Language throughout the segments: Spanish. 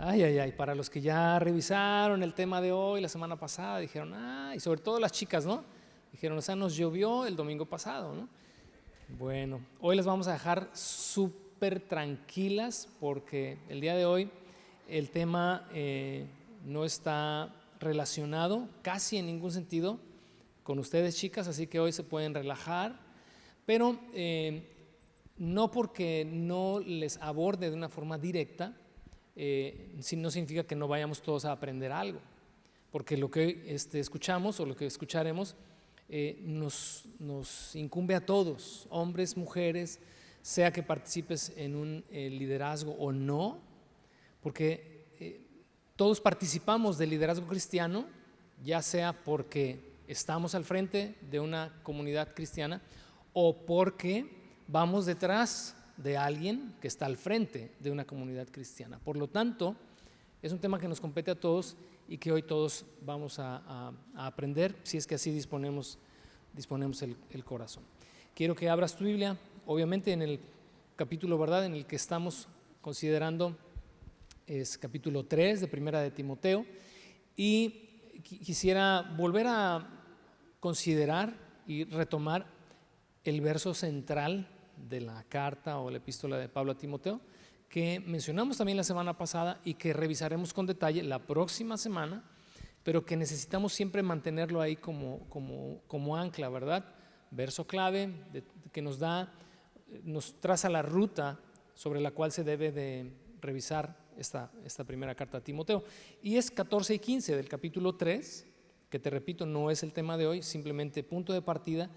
Ay, ay, ay, para los que ya revisaron el tema de hoy, la semana pasada, dijeron, y sobre todo las chicas, ¿no? Dijeron, o sea, nos llovió el domingo pasado, ¿no? Bueno, hoy les vamos a dejar súper tranquilas porque el día de hoy el tema no está relacionado casi en ningún sentido con ustedes, chicas, así que hoy se pueden relajar, pero no porque no les aborde de una forma directa, no significa que no vayamos todos a aprender algo, porque lo que escuchamos o lo que escucharemos nos incumbe a todos, hombres, mujeres, sea que participes en un liderazgo o no, porque todos participamos del liderazgo cristiano, ya sea porque estamos al frente de una comunidad cristiana o porque vamos detrás de alguien que está al frente de una comunidad cristiana. Por lo tanto, es un tema que nos compete a todos y que hoy todos vamos a aprender, si es que así disponemos el corazón. Quiero que abras tu Biblia, obviamente en el capítulo, ¿verdad?, en el que estamos considerando, es capítulo 3 de Primera de Timoteo, y quisiera volver a considerar y retomar el verso central de la carta o la epístola de Pablo a Timoteo, que mencionamos también la semana pasada y que revisaremos con detalle la próxima semana, pero que necesitamos siempre mantenerlo ahí como ancla, ¿verdad? Verso clave que nos traza la ruta sobre la cual se debe de revisar esta primera carta a Timoteo. Y es 14 y 15 del capítulo 3, que te repito, no es el tema de hoy, simplemente punto de partida,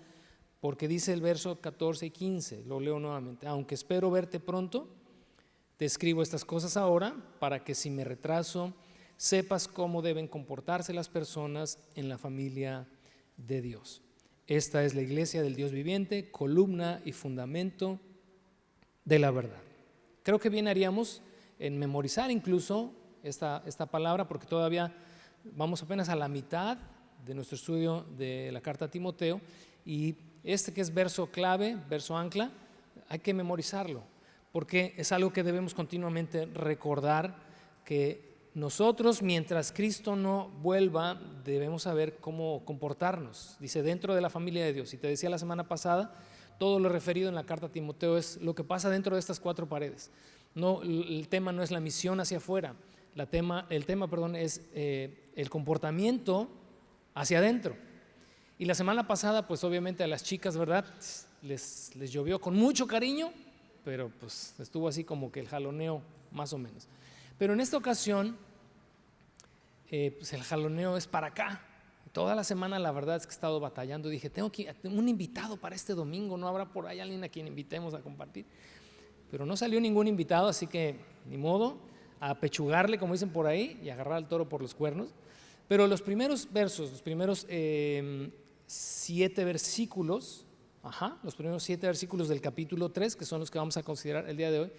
porque dice el verso 14 y 15, lo leo nuevamente: aunque espero verte pronto, te escribo estas cosas ahora para que si me retraso, sepas cómo deben comportarse las personas en la familia de Dios. Esta es la iglesia del Dios viviente, columna y fundamento de la verdad. Creo que bien haríamos en memorizar incluso esta palabra, porque todavía vamos apenas a la mitad de nuestro estudio de la carta a Timoteo, y que es verso clave, verso ancla, hay que memorizarlo, porque es algo que debemos continuamente recordar, que nosotros, mientras Cristo no vuelva, debemos saber cómo comportarnos. Dice, dentro de la familia de Dios. Y te decía la semana pasada, todo lo referido en la carta a Timoteo es lo que pasa dentro de estas cuatro paredes. No, el tema no es la misión hacia afuera, el tema es el comportamiento hacia adentro. Y la semana pasada, pues obviamente a las chicas, ¿verdad?, les llovió con mucho cariño, pero pues estuvo así como que el jaloneo más o menos. Pero en esta ocasión, pues el jaloneo es para acá. Toda la semana la verdad es que he estado batallando. Dije, tengo un invitado para este domingo, ¿no habrá por ahí alguien a quien invitemos a compartir? Pero no salió ningún invitado, así que ni modo, a pechugarle, como dicen por ahí, y agarrar al toro por los cuernos. Pero los primeros versos, los primeros 7 versículos, los primeros 7 versículos del capítulo 3, que son los que vamos a considerar el día de hoy,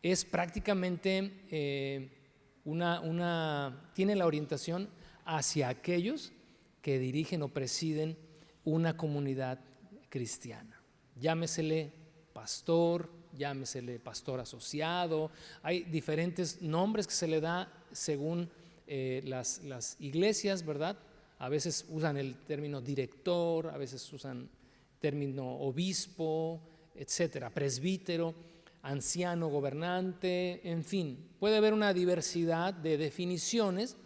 es prácticamente tiene la orientación hacia aquellos que dirigen o presiden una comunidad cristiana. Llámesele pastor, llámesele pastor asociado, hay diferentes nombres que se le da según las iglesias, ¿verdad? A veces usan el término director, a veces usan el término obispo, etcétera, presbítero, anciano, gobernante, en fin, puede haber una diversidad de definiciones,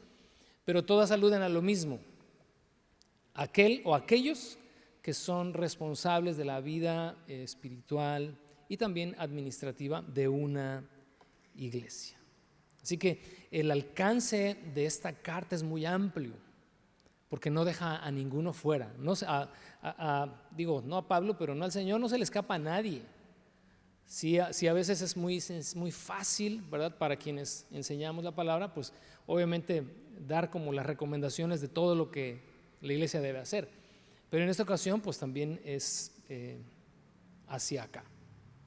pero todas aluden a lo mismo: aquel o aquellos que son responsables de la vida espiritual y también administrativa de una iglesia. Así que el alcance de esta carta es muy amplio, porque no deja a ninguno fuera. No a Pablo, pero no al Señor, no se le escapa a nadie. Si a veces es muy fácil, ¿verdad?, para quienes enseñamos la palabra, pues obviamente dar como las recomendaciones de todo lo que la iglesia debe hacer. Pero en esta ocasión pues también es hacia acá.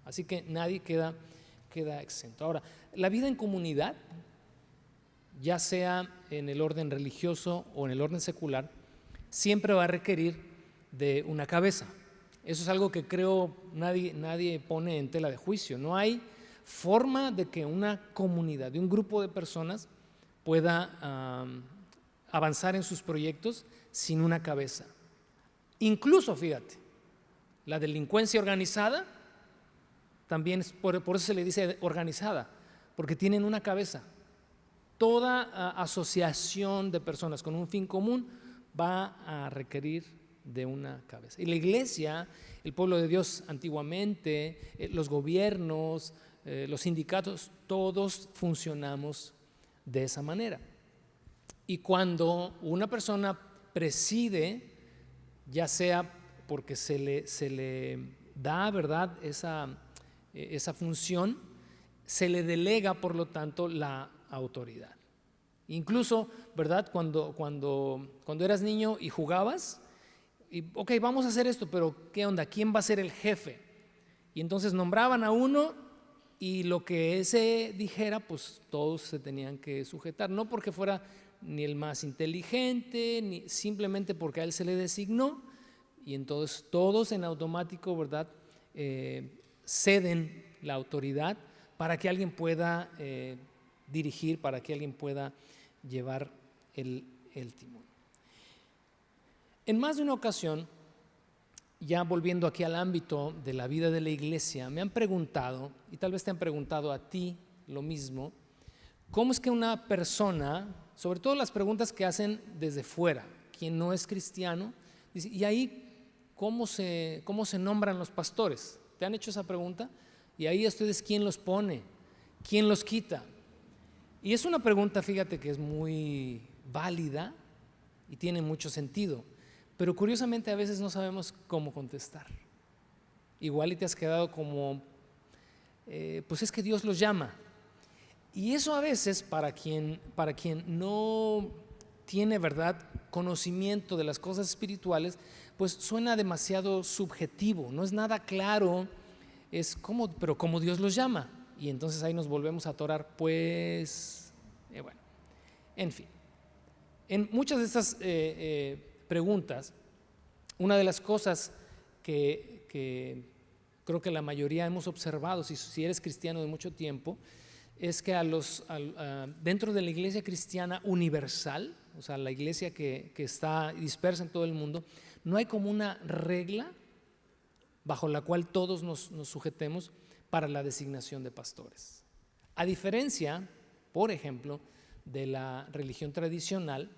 Así que nadie queda exento. Ahora, la vida en comunidad, ya sea en el orden religioso o en el orden secular, siempre va a requerir de una cabeza. Eso es algo que creo nadie pone en tela de juicio. No hay forma de que una comunidad, de un grupo de personas pueda avanzar en sus proyectos sin una cabeza. Incluso, fíjate, la delincuencia organizada también es, por eso se le dice organizada, porque tienen una cabeza. Toda asociación de personas con un fin común va a requerir de una cabeza. Y la iglesia, el pueblo de Dios antiguamente, los gobiernos, los sindicatos, todos funcionamos de esa manera. Y cuando una persona preside, ya sea porque se le da, ¿verdad?, esa función, se le delega, por lo tanto, la autoridad. Incluso, ¿verdad?, cuando eras niño y jugabas, y ok, vamos a hacer esto, pero ¿qué onda? ¿Quién va a ser el jefe? Y entonces nombraban a uno y lo que ese dijera, pues todos se tenían que sujetar, no porque fuera ni el más inteligente, ni simplemente porque a él se le designó, y entonces todos en automático, ¿verdad?, ceden la autoridad para que alguien pueda dirigir, para que alguien pueda llevar el timón. En más de una ocasión, ya volviendo aquí al ámbito de la vida de la iglesia, me han preguntado, y tal vez te han preguntado a ti lo mismo, ¿cómo es que una persona, sobre todo las preguntas que hacen desde fuera, quien no es cristiano, dice, y ahí cómo se nombran los pastores? ¿Te han hecho esa pregunta? Y ahí ustedes, ¿quién los pone? ¿Quién los quita? Y es una pregunta, fíjate, que es muy válida y tiene mucho sentido, pero curiosamente a veces no sabemos cómo contestar. Igual y te has quedado como, pues es que Dios los llama. Y eso a veces para quien no tiene, ¿verdad?, conocimiento de las cosas espirituales, pues suena demasiado subjetivo, no es nada claro, es como, pero ¿cómo Dios los llama? Y entonces ahí nos volvemos a atorar, pues, bueno, en fin. En muchas de estas preguntas, una de las cosas que creo que la mayoría hemos observado, si eres cristiano de mucho tiempo, es que dentro de la iglesia cristiana universal, o sea, la iglesia que está dispersa en todo el mundo, no hay como una regla bajo la cual todos nos sujetemos para la designación de pastores. A diferencia, por ejemplo, de la religión tradicional,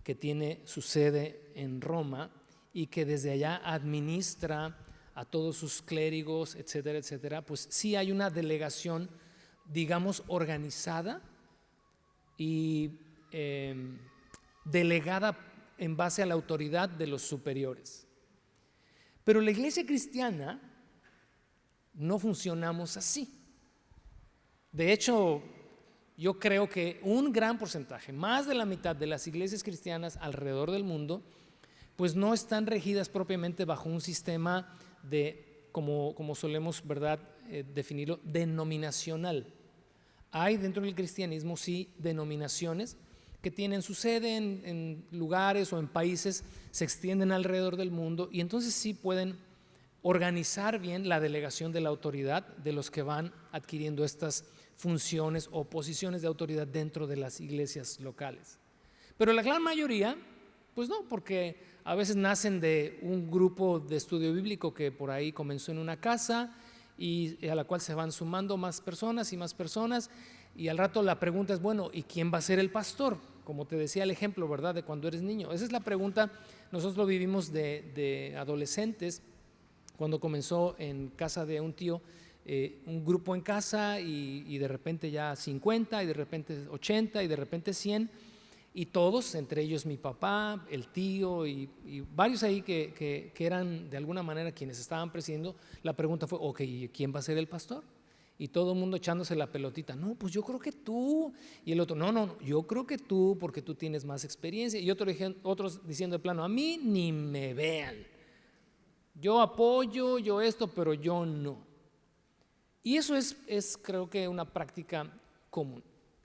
que tiene su sede en Roma y que desde allá administra a todos sus clérigos, etcétera, etcétera, pues sí hay una delegación, digamos, organizada y delegada en base a la autoridad de los superiores. Pero la iglesia cristiana no funcionamos así. De hecho, yo creo que un gran porcentaje, más de la mitad de las iglesias cristianas alrededor del mundo, pues no están regidas propiamente bajo un sistema de, como solemos, ¿verdad?, definirlo, denominacional. Hay dentro del cristianismo sí denominaciones que tienen su sede en lugares o en países, se extienden alrededor del mundo y entonces sí pueden organizar bien la delegación de la autoridad de los que van adquiriendo estas funciones o posiciones de autoridad dentro de las iglesias locales. Pero la gran mayoría, pues no, porque a veces nacen de un grupo de estudio bíblico que por ahí comenzó en una casa y a la cual se van sumando más personas y al rato la pregunta es, bueno, ¿y quién va a ser el pastor? Como te decía el ejemplo, ¿verdad?, de cuando eres niño. Esa es la pregunta, nosotros lo vivimos de adolescentes, cuando comenzó en casa de un tío, un grupo en casa y de repente ya 50 y de repente 80 y de repente 100 y todos, entre ellos mi papá, el tío y varios ahí que eran de alguna manera quienes estaban presidiendo, la pregunta fue, ok, ¿quién va a ser el pastor? Y todo el mundo echándose la pelotita, no, pues yo creo que tú, y el otro, no, yo creo que tú porque tú tienes más experiencia, y otros diciendo de plano, a mí ni me vean, yo apoyo, yo esto, pero yo no. Y eso es creo que una práctica común.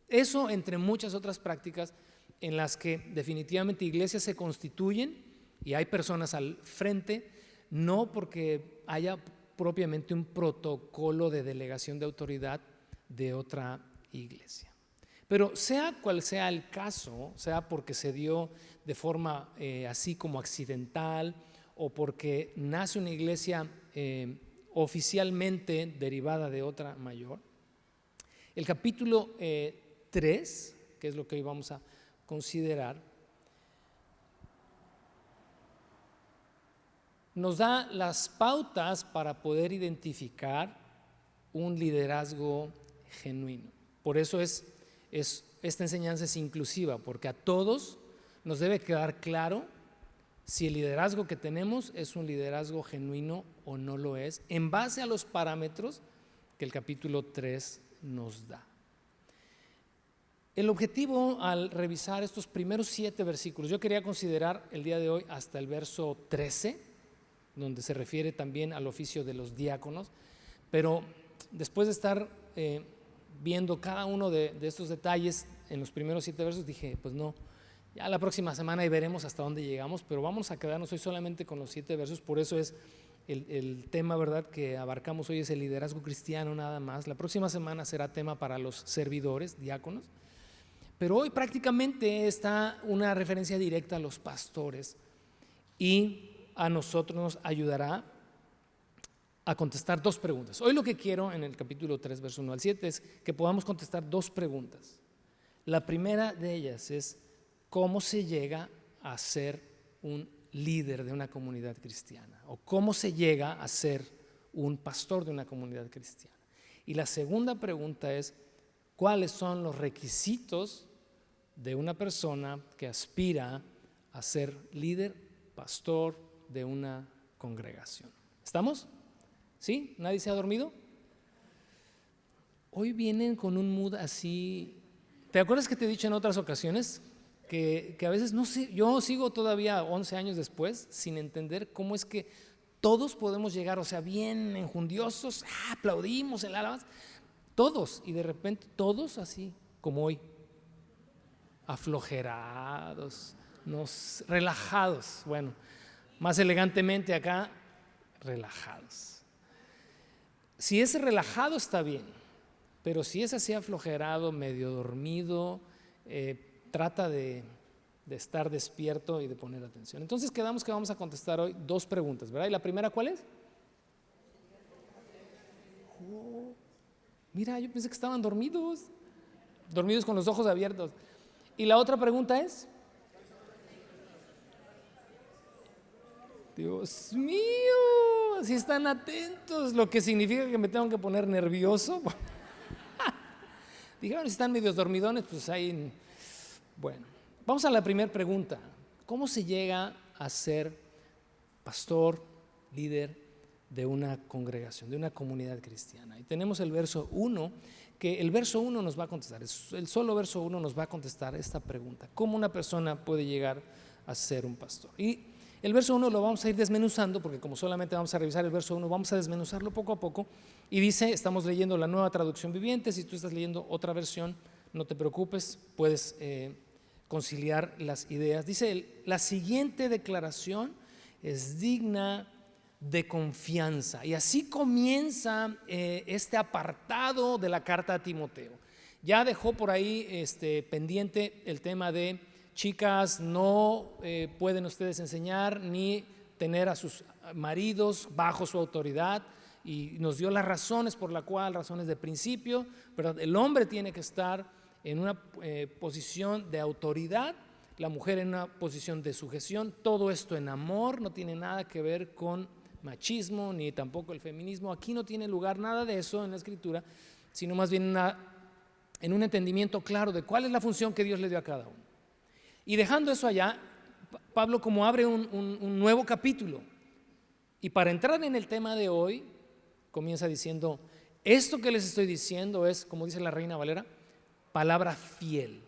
Eso entre muchas otras prácticas en las que definitivamente iglesias se constituyen y hay personas al frente, no porque haya propiamente un protocolo de delegación de autoridad de otra iglesia. Pero sea cual sea el caso, sea porque se dio de forma así como accidental o porque nace una iglesia oficialmente derivada de otra mayor, el capítulo 3, que es lo que hoy vamos a considerar, nos da las pautas para poder identificar un liderazgo genuino. Por eso esta enseñanza es inclusiva, porque a todos nos debe quedar claro si el liderazgo que tenemos es un liderazgo genuino o no lo es, en base a los parámetros que el capítulo 3 nos da. El objetivo al revisar estos primeros 7 versículos, yo quería considerar el día de hoy hasta el verso 13, donde se refiere también al oficio de los diáconos, pero después de estar viendo cada uno de estos detalles en los primeros 7 versos, dije, pues no, ya la próxima semana y veremos hasta dónde llegamos, pero vamos a quedarnos hoy solamente con los 7 versos, por eso es el tema, ¿verdad?, que abarcamos hoy es el liderazgo cristiano nada más. La próxima semana será tema para los servidores, diáconos, pero hoy prácticamente está una referencia directa a los pastores y a nosotros nos ayudará a contestar 2 preguntas. Hoy lo que quiero en el capítulo 3, verso 1 al 7 es que podamos contestar 2 preguntas. La primera de ellas es ¿cómo se llega a ser un líder de una comunidad cristiana? ¿O cómo se llega a ser un pastor de una comunidad cristiana? Y la segunda pregunta es ¿cuáles son los requisitos de una persona que aspira a ser líder, pastor de una congregación? ¿Estamos? ¿Sí? ¿Nadie se ha dormido? Hoy vienen con un mood así. ¿Te acuerdas que te he dicho en otras ocasiones que a veces no sé, yo sigo todavía 11 años después sin entender cómo es que todos podemos llegar, o sea, bien enjundiosos, aplaudimos el alabanza, todos, y de repente todos así como hoy, aflojerados, relajados, bueno, más elegantemente acá, relajados. Si es relajado está bien, pero si es así aflojerado, medio dormido, trata de estar despierto y de poner atención. Entonces quedamos que vamos a contestar hoy 2 preguntas, ¿verdad? ¿Y la primera cuál es? Mira, yo pensé que estaban dormidos con los ojos abiertos. ¿Y la otra pregunta es? Dios mío, si están atentos, lo que significa que me tengo que poner nervioso. Dijeron, si están medios dormidones, pues ahí. Bueno, vamos a la primera pregunta. ¿Cómo se llega a ser pastor, líder de una congregación, de una comunidad cristiana? Y tenemos el verso 1, que el verso 1 nos va a contestar, el solo verso 1 nos va a contestar esta pregunta: ¿cómo una persona puede llegar a ser un pastor? Y el verso 1 lo vamos a ir desmenuzando, porque como solamente vamos a revisar el verso 1, vamos a desmenuzarlo poco a poco. Y dice, estamos leyendo la Nueva Traducción Viviente. Si tú estás leyendo otra versión, no te preocupes, puedes conciliar las ideas. Dice, la siguiente declaración es digna de confianza. Y así comienza este apartado de la carta a Timoteo. Ya dejó por ahí pendiente el tema de: chicas, no pueden ustedes enseñar ni tener a sus maridos bajo su autoridad, y nos dio las razones por la cual, razones de principio, ¿verdad? El hombre tiene que estar en una posición de autoridad, la mujer en una posición de sujeción, todo esto en amor, no tiene nada que ver con machismo ni tampoco el feminismo. Aquí no tiene lugar nada de eso en la Escritura, sino más bien en un entendimiento claro de cuál es la función que Dios le dio a cada uno. Y dejando eso allá, Pablo como abre un nuevo capítulo, y para entrar en el tema de hoy comienza diciendo: esto que les estoy diciendo es, como dice la Reina Valera, palabra fiel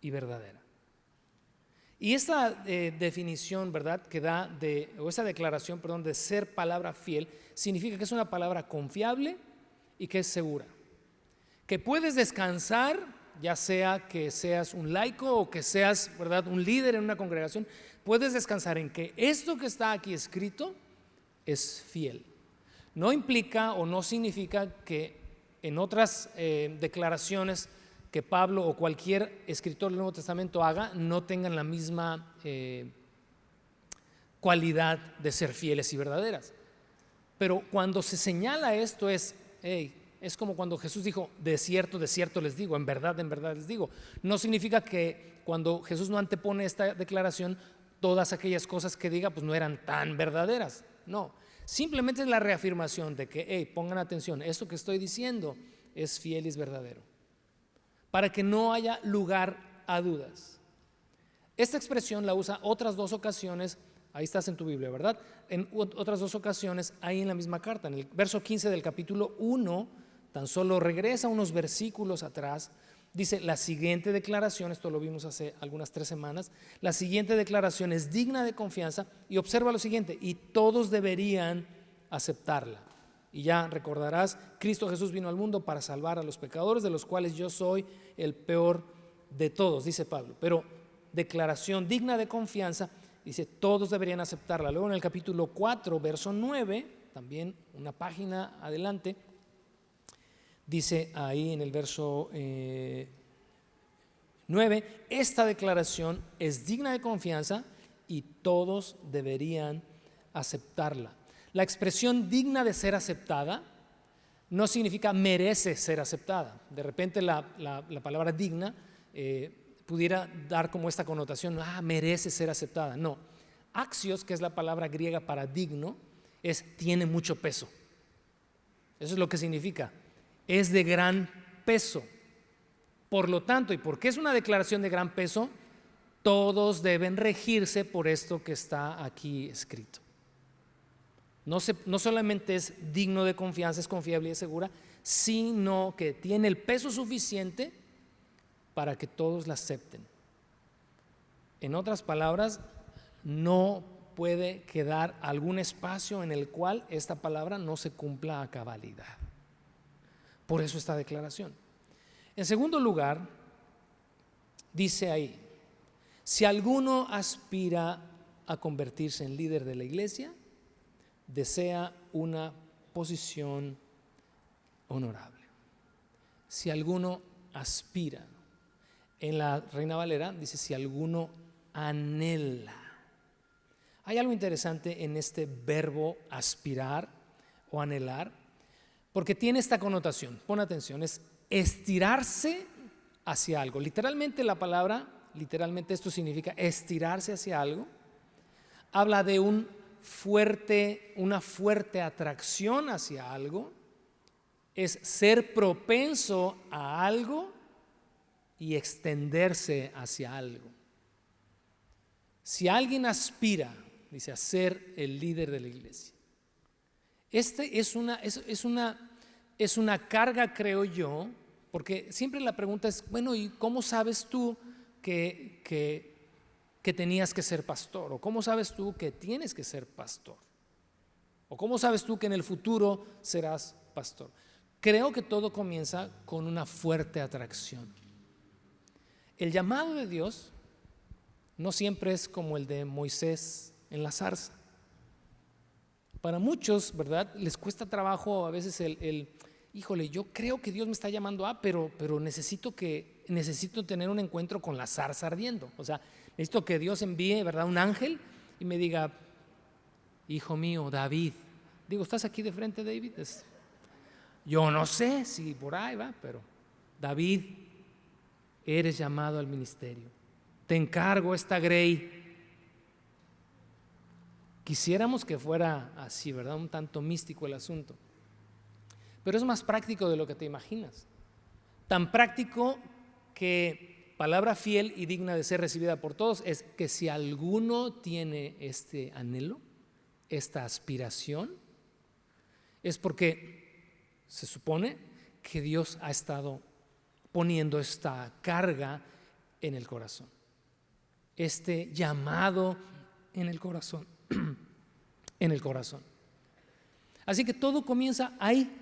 y verdadera. Y esta definición, ¿verdad?, que da o esa declaración, perdón, de ser palabra fiel, significa que es una palabra confiable y que es segura, que puedes descansar, ya sea que seas un laico o que seas, ¿verdad?, un líder en una congregación. Puedes descansar en que esto que está aquí escrito es fiel. No implica o no significa que en otras declaraciones que Pablo o cualquier escritor del Nuevo Testamento haga no tengan la misma cualidad de ser fieles y verdaderas. Pero cuando se señala esto es como cuando Jesús dijo, de cierto les digo, en verdad les digo. No significa que cuando Jesús no antepone esta declaración, todas aquellas cosas que diga pues no eran tan verdaderas. No, simplemente es la reafirmación de que, pongan atención, esto que estoy diciendo es fiel y es verdadero, para que no haya lugar a dudas. Esta expresión la usa otras dos ocasiones. Ahí estás en tu Biblia, ¿verdad? En otras dos ocasiones, ahí en la misma carta, en el verso 15 del capítulo 1, tan solo regresa unos versículos atrás, dice la siguiente declaración, esto lo vimos hace algunas 3 semanas, la siguiente declaración es digna de confianza y observa lo siguiente, y todos deberían aceptarla. Y ya recordarás, Cristo Jesús vino al mundo para salvar a los pecadores, de los cuales yo soy el peor de todos, dice Pablo. Pero declaración digna de confianza, dice, todos deberían aceptarla. Luego en el capítulo 4, verso 9, también una página adelante, dice ahí en el verso 9, esta declaración es digna de confianza y todos deberían aceptarla. La expresión digna de ser aceptada no significa merece ser aceptada. De repente la palabra digna pudiera dar como esta connotación, merece ser aceptada. No, axios, que es la palabra griega para digno, tiene mucho peso. Eso es lo que significa, es de gran peso. Por lo tanto, y porque es una declaración de gran peso, todos deben regirse por esto que está aquí escrito. No solamente es digno de confianza, es confiable y es segura, sino que tiene el peso suficiente para que todos la acepten. En otras palabras, no puede quedar algún espacio en el cual esta palabra no se cumpla a cabalidad. Por eso esta declaración. En segundo lugar, dice ahí, si alguno aspira a convertirse en líder de la iglesia, desea una posición honorable. Si alguno aspira, en la Reina Valera dice si alguno anhela. Hay algo interesante en este verbo aspirar o anhelar, porque tiene esta connotación, pon atención, es estirarse hacia algo. Literalmente la palabra, esto significa estirarse hacia algo. Habla de una fuerte atracción hacia algo, es ser propenso a algo y extenderse hacia algo. Si alguien aspira, dice, a ser el líder de la iglesia, es una carga, creo yo, porque siempre la pregunta es, bueno, ¿y cómo sabes tú que tenías que ser pastor? ¿O cómo sabes tú que tienes que ser pastor? ¿O cómo sabes tú que en el futuro serás pastor? Creo que todo comienza con una fuerte atracción. El llamado de Dios no siempre es como el de Moisés en la zarza. Para muchos, ¿verdad?, les cuesta trabajo a veces híjole, yo creo que Dios me está llamando pero necesito tener un encuentro con la zarza ardiendo. O sea, necesito que Dios envíe, ¿verdad?, un ángel y me diga, hijo mío, David. Digo, ¿estás aquí de frente, David? Yo no sé si por ahí va, pero David, eres llamado al ministerio. Te encargo esta grey. Quisiéramos que fuera así, ¿verdad? Un tanto místico el asunto. Pero es más práctico de lo que te imaginas. Tan práctico que palabra fiel y digna de ser recibida por todos es que si alguno tiene este anhelo, esta aspiración, es porque se supone que Dios ha estado poniendo esta carga en el corazón, este llamado en el corazón, en el corazón. Así que todo comienza ahí,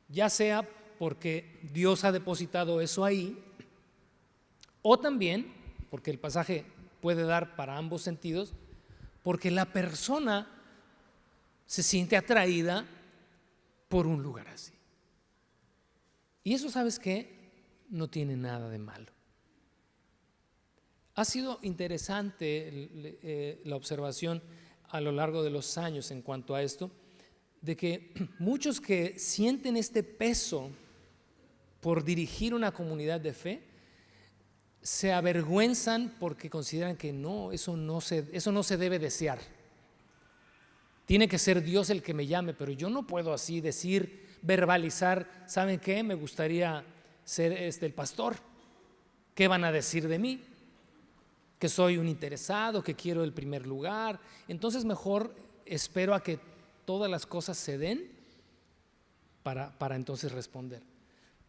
ya sea porque Dios ha depositado eso ahí, o también, porque el pasaje puede dar para ambos sentidos, porque la persona se siente atraída por un lugar así. Y eso, ¿sabes qué? No tiene nada de malo. Ha sido interesante la observación a lo largo de los años en cuanto a esto, de que muchos que sienten este peso por dirigir una comunidad de fe, se avergüenzan porque consideran que no, eso no se debe desear. Tiene que ser Dios el que me llame, pero yo no puedo así decir, verbalizar, ¿saben qué? Me gustaría ser el pastor. ¿Qué van a decir de mí? Que soy un interesado, que quiero el primer lugar. Entonces mejor espero a que todas las cosas se den para entonces responder.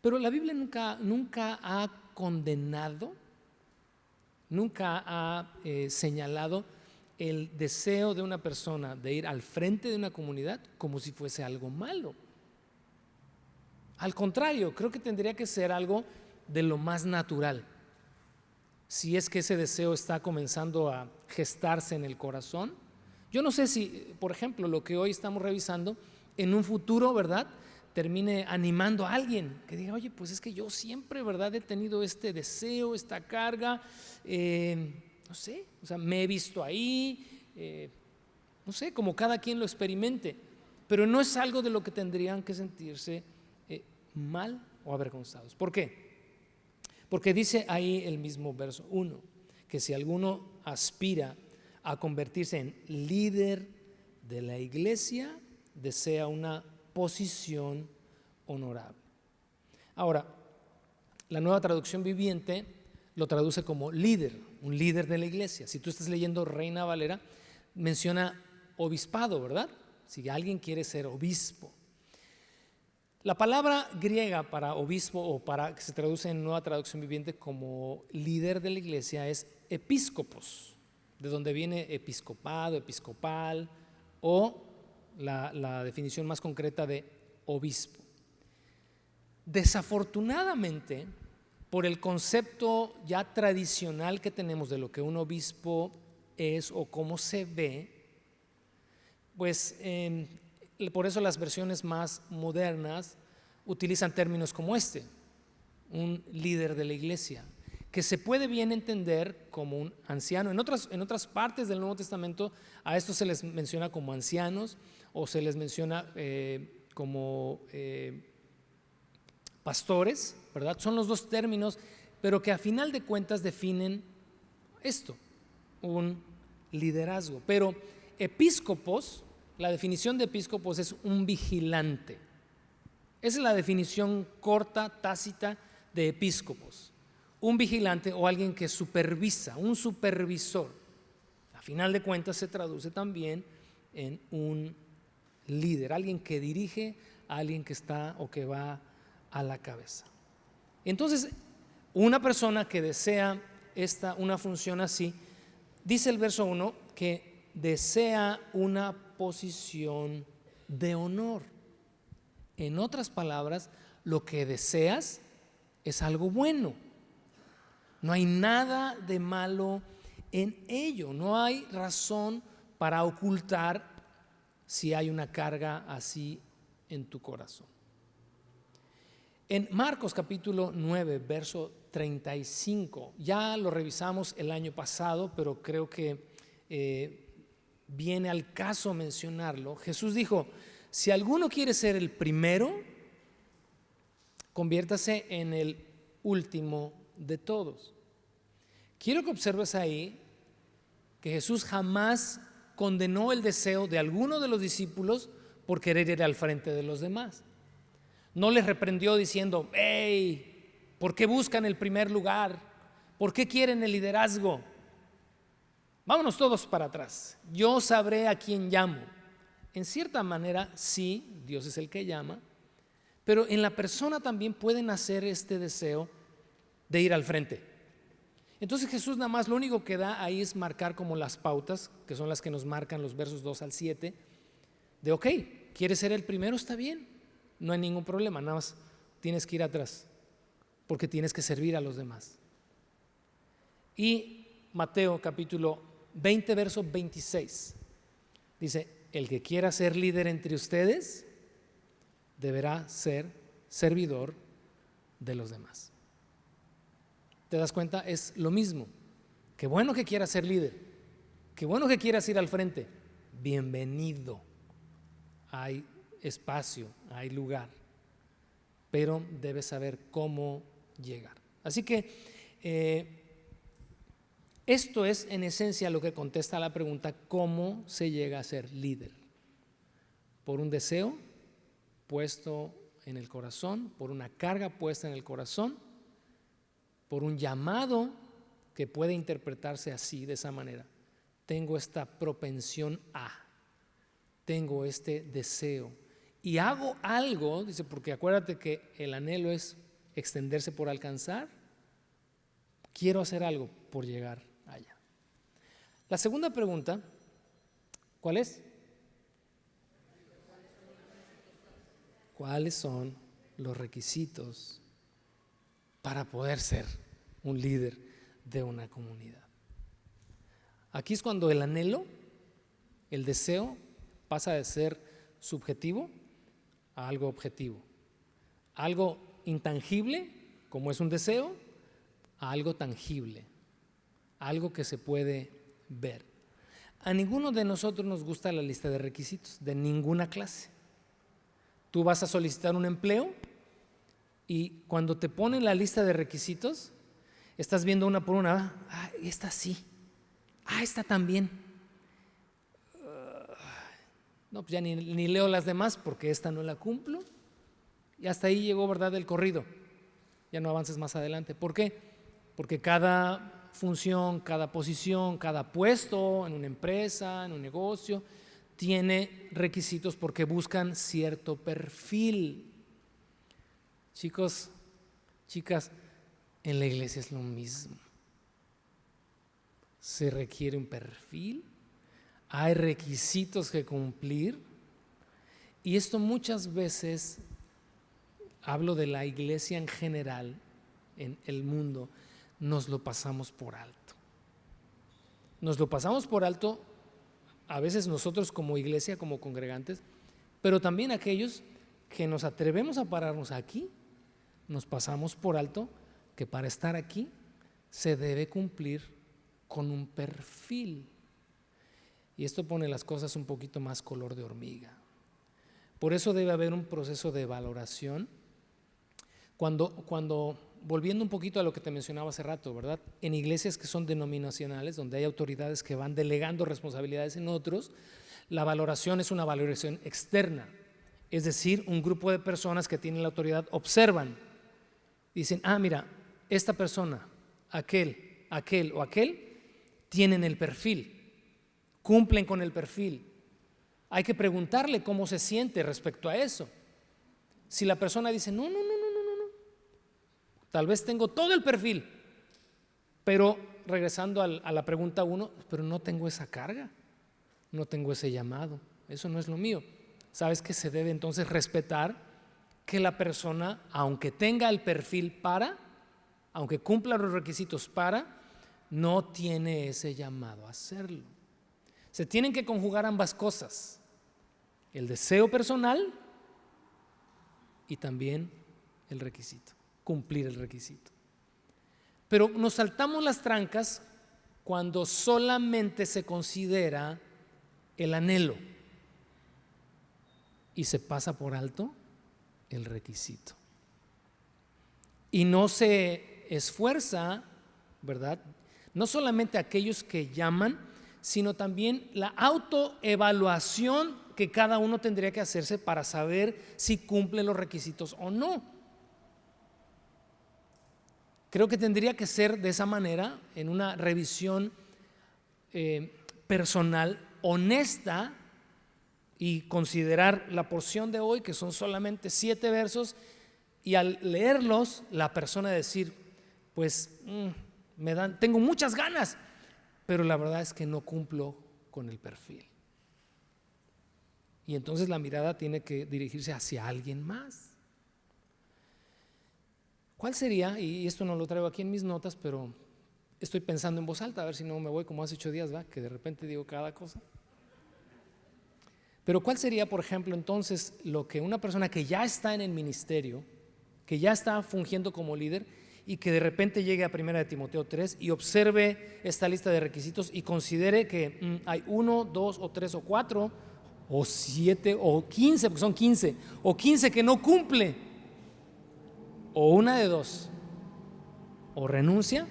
Pero la Biblia nunca ha condenado, nunca ha señalado el deseo de una persona de ir al frente de una comunidad como si fuese algo malo. Al contrario, creo que tendría que ser algo de lo más natural. Si es que ese deseo está comenzando a gestarse en el corazón. Yo no sé si, por ejemplo, lo que hoy estamos revisando, en un futuro, ¿verdad?, termine animando a alguien que diga, oye, pues es que yo siempre, ¿verdad?, he tenido este deseo, esta carga, no sé, o sea, me he visto ahí, no sé, como cada quien lo experimente, pero no es algo de lo que tendrían que sentirse mal o avergonzados. ¿Por qué? Porque dice ahí el mismo verso 1, que si alguno aspira a convertirse en líder de la iglesia, desea una posición honorable. Ahora, la Nueva Traducción Viviente lo traduce como líder, un líder de la iglesia. Si tú estás leyendo Reina Valera, menciona obispado, ¿verdad? Si alguien quiere ser obispo. La palabra griega para obispo, o para que se traduce en Nueva Traducción Viviente como líder de la iglesia, es episcopos, de donde viene episcopado, episcopal, o la definición más concreta de obispo. Desafortunadamente, por el concepto ya tradicional que tenemos de lo que un obispo es o cómo se ve, pues por eso las versiones más modernas utilizan términos como este, un líder de la iglesia, que se puede bien entender como un anciano. En otras partes del Nuevo Testamento a estos se les menciona como ancianos o se les menciona como pastores, ¿verdad? Son los dos términos, pero que a final de cuentas definen esto, un liderazgo. Pero episcopos, la definición de episcopos es un vigilante. Esa es la definición corta, tácita de episcopos. Un vigilante o alguien que supervisa, un supervisor. A final de cuentas se traduce también en un líder, alguien que dirige a alguien que está o que va a la cabeza. Entonces, una persona que desea una función así, dice el verso 1 que desea una posición de honor. En otras palabras, lo que deseas es algo bueno. No hay nada de malo en ello. No hay razón para ocultar si hay una carga así en tu corazón. En Marcos capítulo 9, verso 35, ya lo revisamos el año pasado, pero creo que viene al caso mencionarlo. Jesús dijo, si alguno quiere ser el primero, conviértase en el último de todos. Quiero que observes ahí que Jesús jamás condenó el deseo de alguno de los discípulos por querer ir al frente de los demás. No les reprendió diciendo, hey, ¿por qué buscan el primer lugar? ¿Por qué quieren el liderazgo? Vámonos todos para atrás. Yo sabré a quién llamo. En cierta manera, sí, Dios es el que llama, pero en la persona también puede nacer este deseo de ir al frente. Entonces Jesús nada más lo único que da ahí es marcar como las pautas, que son las que nos marcan los versos 2 al 7, de ok, ¿quieres ser el primero? Está bien, no hay ningún problema, nada más tienes que ir atrás, porque tienes que servir a los demás. Y Mateo capítulo 20, verso 26, dice, el que quiera ser líder entre ustedes deberá ser servidor de los demás. ¿Te das cuenta? Es lo mismo. Qué bueno que quieras ser líder, qué bueno que quieras ir al frente. Bienvenido. Hay espacio, hay lugar, pero debes saber cómo llegar. Así que esto es en esencia lo que contesta a la pregunta: ¿cómo se llega a ser líder? Por un deseo puesto en el corazón, por una carga puesta en el corazón, por un llamado que puede interpretarse así, de esa manera. Tengo esta propensión a, tengo este deseo y hago algo, dice, porque acuérdate que el anhelo es extenderse por alcanzar. Quiero hacer algo por llegar allá. La segunda pregunta, ¿cuál es? ¿Cuáles son los requisitos para poder ser un líder de una comunidad? Aquí es cuando el anhelo, el deseo, pasa de ser subjetivo a algo objetivo. Algo intangible, como es un deseo, a algo tangible, algo que se puede ver. A ninguno de nosotros nos gusta la lista de requisitos, de ninguna clase. Tú vas a solicitar un empleo y cuando te ponen la lista de requisitos, estás viendo una por una. Esta sí, esta también. No, pues ya ni leo las demás porque esta no la cumplo. Y hasta ahí llegó, ¿verdad?, el corrido. Ya no avances más adelante. ¿Por qué? Porque cada función, cada posición, cada puesto en una empresa, en un negocio, tiene requisitos porque buscan cierto perfil. Chicos, chicas, en la iglesia es lo mismo. Se requiere un perfil, hay requisitos que cumplir, y esto muchas veces, hablo de la iglesia en general, en el mundo, nos lo pasamos por alto. Nos lo pasamos por alto a veces nosotros como iglesia, como congregantes, pero también aquellos que nos atrevemos a pararnos aquí, nos pasamos por alto que para estar aquí se debe cumplir con un perfil. Y esto pone las cosas un poquito más color de hormiga. Por eso debe haber un proceso de valoración. Cuando volviendo un poquito a lo que te mencionaba hace rato, ¿verdad? En iglesias que son denominacionales, donde hay autoridades que van delegando responsabilidades en otros, la valoración es una valoración externa. Es decir, un grupo de personas que tienen la autoridad observan, dicen, mira, esta persona, aquel o aquel, tienen el perfil, cumplen con el perfil. Hay que preguntarle cómo se siente respecto a eso. Si la persona dice, no, tal vez tengo todo el perfil, pero regresando a la pregunta 1, pero no tengo esa carga, no tengo ese llamado, eso no es lo mío. ¿Sabes que se debe entonces respetar que la persona, aunque tenga el perfil para, aunque cumpla los requisitos para, no tiene ese llamado a hacerlo? Se tienen que conjugar ambas cosas, el deseo personal y también el requisito, cumplir el requisito. Pero nos saltamos las trancas cuando solamente se considera el anhelo y se pasa por alto el requisito. Y no se esfuerza, ¿verdad? No solamente aquellos que llaman, sino también la autoevaluación que cada uno tendría que hacerse para saber si cumple los requisitos o no. Creo que tendría que ser de esa manera, en una revisión personal, honesta, y considerar la porción de hoy, que son solamente 7 versos, y al leerlos, la persona decir, pues tengo muchas ganas, pero la verdad es que no cumplo con el perfil. Y entonces la mirada tiene que dirigirse hacia alguien más. ¿Cuál sería? Y esto no lo traigo aquí en mis notas, pero estoy pensando en voz alta, a ver si no me voy como hace 8 días, ¿va? Que de repente digo cada cosa. Pero ¿cuál sería, por ejemplo, entonces lo que una persona que ya está en el ministerio, que ya está fungiendo como líder y que de repente llegue a 1 de Timoteo 3 y observe esta lista de requisitos y considere que hay 1, 2 o 3 o 4 o 7 o 15, porque son 15, o 15 que no cumple, o una de dos, o renuncia,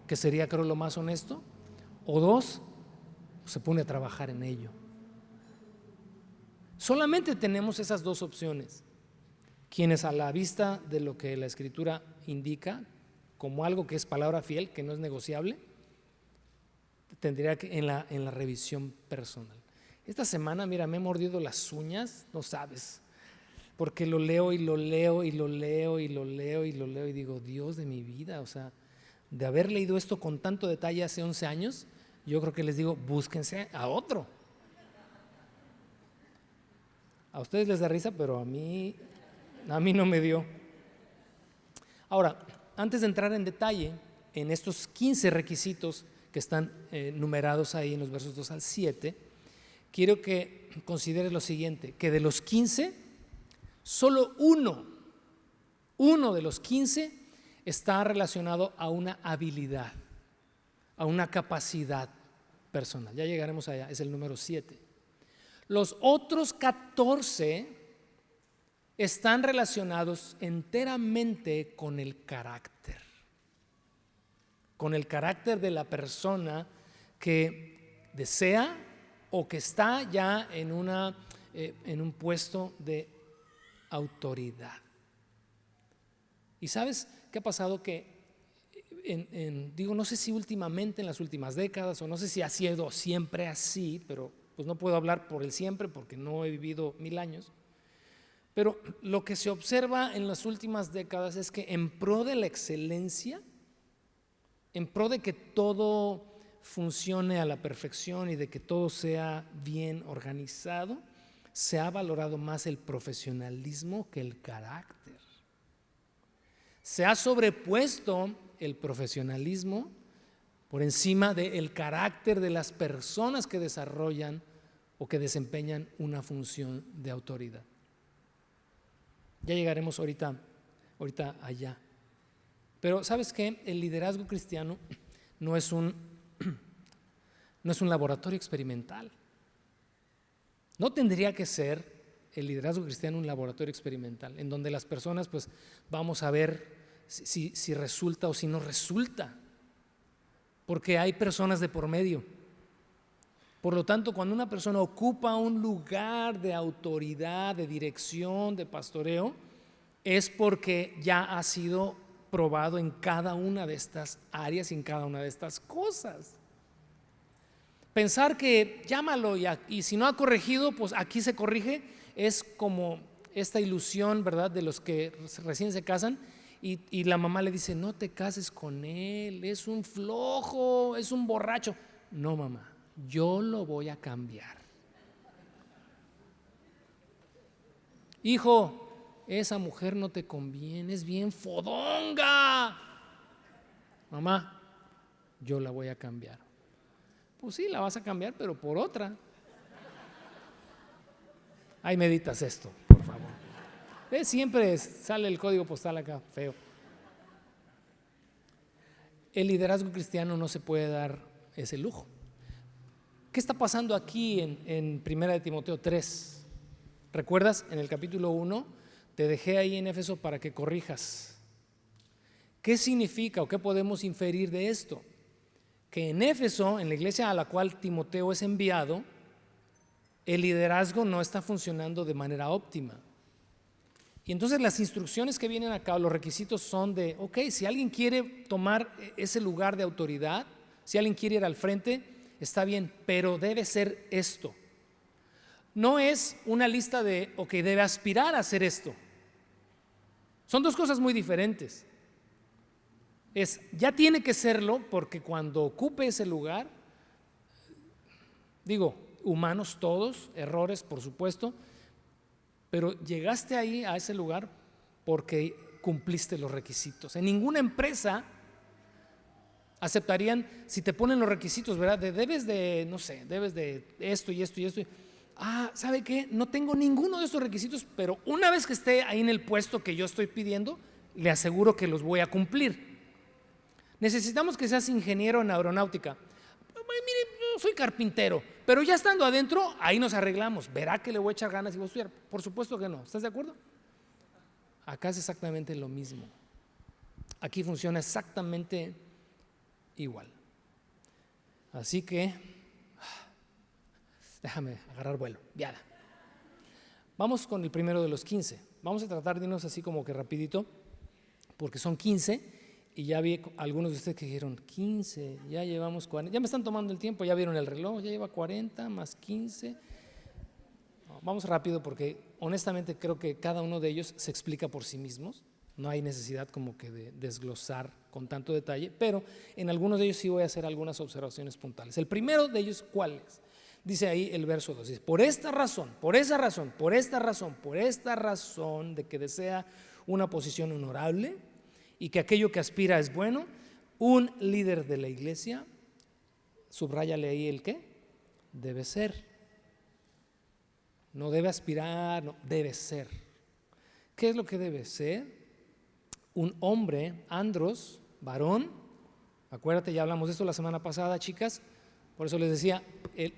que sería creo lo más honesto, o dos, se pone a trabajar en ello. Solamente tenemos esas dos opciones. Quienes a la vista de lo que la Escritura indica como algo que es palabra fiel, que no es negociable, tendría que en la revisión personal. Esta semana, mira, me he mordido las uñas, no sabes, porque lo leo y lo leo y lo leo y lo leo y lo leo y digo, Dios de mi vida, o sea, de haber leído esto con tanto detalle hace 11 años, yo creo que les digo, búsquense a otro. A ustedes les da risa, pero a mí no me dio. Ahora, antes de entrar en detalle en estos 15 requisitos que están numerados ahí en los versos 2 al 7, quiero que consideres lo siguiente, que de los 15, solo uno de los 15 está relacionado a una habilidad, a una capacidad personal. Ya llegaremos allá, es el número 7. Los otros 14 están relacionados enteramente con el carácter de la persona que desea o que está ya en un puesto de autoridad. ¿Y sabes qué ha pasado? Que digo, no sé si últimamente, en las últimas décadas, o no sé si ha sido siempre así, pero pues no puedo hablar por el siempre porque no he vivido 1000 años. Pero lo que se observa en las últimas décadas es que en pro de la excelencia, en pro de que todo funcione a la perfección y de que todo sea bien organizado, se ha valorado más el profesionalismo que el carácter. Se ha sobrepuesto el profesionalismo por encima del carácter de las personas que desarrollan o que desempeñan una función de autoridad. Ya llegaremos ahorita allá. Pero ¿sabes qué? El liderazgo cristiano no es un laboratorio experimental. No tendría que ser el liderazgo cristiano un laboratorio experimental, en donde las personas pues vamos a ver si resulta o si no resulta, porque hay personas de por medio. Por lo tanto, cuando una persona ocupa un lugar de autoridad, de dirección, de pastoreo, es porque ya ha sido probado en cada una de estas áreas y en cada una de estas cosas. Pensar que llámalo y si no ha corregido, pues aquí se corrige, es como esta ilusión, ¿verdad?, de los que recién se casan y la mamá le dice, no te cases con él, es un flojo, es un borracho. No, mamá, yo lo voy a cambiar. Hijo, esa mujer no te conviene, es bien fodonga. Mamá, yo la voy a cambiar. Pues sí, la vas a cambiar, pero por otra. Ahí meditas esto, por favor. Siempre sale el código postal acá, feo. El liderazgo cristiano no se puede dar ese lujo. ¿Qué está pasando aquí en 1 de Timoteo 3? ¿Recuerdas? En el capítulo 1 te dejé ahí en Éfeso para que corrijas. ¿Qué significa o qué podemos inferir de esto? Que en Éfeso, en la iglesia a la cual Timoteo es enviado, el liderazgo no está funcionando de manera óptima. Y entonces las instrucciones que vienen acá, los requisitos son de, ok, si alguien quiere tomar ese lugar de autoridad, si alguien quiere ir al frente, está bien, pero debe ser esto. No es una lista de, ok, debe aspirar a hacer esto. Son dos cosas muy diferentes. Ya tiene que serlo porque cuando ocupe ese lugar, digo, humanos todos, errores por supuesto, pero llegaste ahí a ese lugar porque cumpliste los requisitos. En ninguna empresa aceptarían si te ponen los requisitos, ¿verdad? Debes de, no sé, debes de esto y esto y esto. ¿sabe qué? No tengo ninguno de estos requisitos, pero una vez que esté ahí en el puesto que yo estoy pidiendo, le aseguro que los voy a cumplir. Necesitamos que seas ingeniero en aeronáutica. Mire, yo soy carpintero, pero ya estando adentro, ahí nos arreglamos. Verá que le voy a echar ganas y voy a estudiar. Por supuesto que no. ¿Estás de acuerdo? Acá es exactamente lo mismo. Aquí funciona exactamente igual. Así que déjame agarrar vuelo. Ya. Vamos con el primero de los 15. Vamos a tratar de irnos así como que rapidito, porque son 15 y ya vi algunos de ustedes que dijeron 15, ya llevamos 40, ya me están tomando el tiempo, ya vieron el reloj, ya lleva 40 más 15. No, vamos rápido porque honestamente creo que cada uno de ellos se explica por sí mismos. No hay necesidad como que de desglosar con tanto detalle, pero en algunos de ellos sí voy a hacer algunas observaciones puntuales. El primero de ellos, ¿cuál es? Dice ahí el verso 2, dice, por esta razón de que desea una posición honorable y que aquello que aspira es bueno, un líder de la iglesia, subráyale ahí el qué, debe ser. No debe aspirar, no, debe ser. ¿Qué es lo que debe ser? Un hombre, andros, varón. Acuérdate, ya hablamos de esto la semana pasada, chicas. Por eso les decía,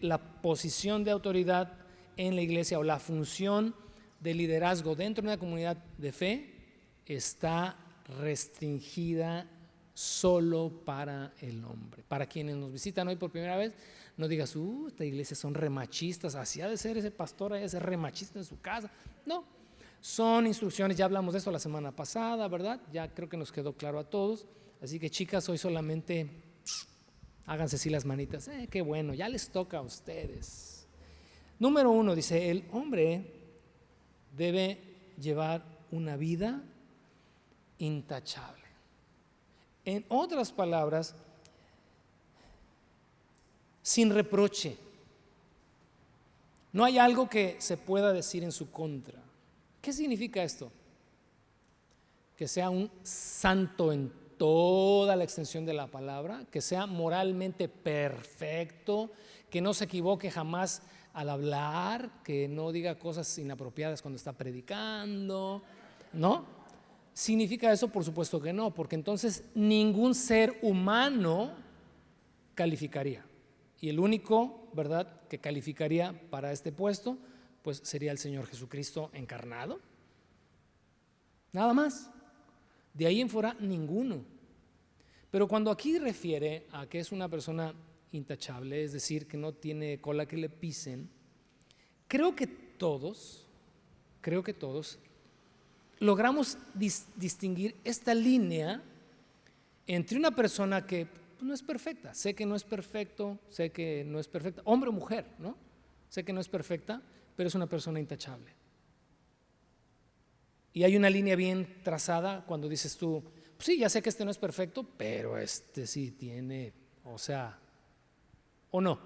la posición de autoridad en la iglesia o la función de liderazgo dentro de una comunidad de fe está restringida solo para el hombre. Para quienes nos visitan hoy por primera vez, no digas, esta iglesia son remachistas, así ha de ser ese pastor, ha de ser remachista en su casa. No, son instrucciones, ya hablamos de eso la semana pasada, ¿verdad? Ya creo que nos quedó claro a todos. Así que chicas, hoy solamente háganse así las manitas, qué bueno, ya les toca a ustedes. Número 1, dice, el hombre debe llevar una vida intachable. En otras palabras, sin reproche. No hay algo que se pueda decir en su contra. ¿Qué significa esto? Que sea un santo en toda la extensión de la palabra, que sea moralmente perfecto, que no se equivoque jamás al hablar, que no diga cosas inapropiadas cuando está predicando, ¿no? ¿Significa eso? Por supuesto que no, porque entonces ningún ser humano calificaría. Y el único, ¿verdad?, que calificaría para este puesto, pues sería el Señor Jesucristo encarnado. Nada más. De ahí en fuera, ninguno. Pero cuando aquí refiere a que es una persona intachable, es decir, que no tiene cola que le pisen, creo que todos logramos distinguir esta línea entre una persona que no es perfecta, sé que no es perfecto, sé que no es perfecta, hombre o mujer, ¿no? Sé que no es perfecta, pero es una persona intachable. Y hay una línea bien trazada cuando dices tú, pues sí, ya sé que este no es perfecto, pero este sí tiene, o no.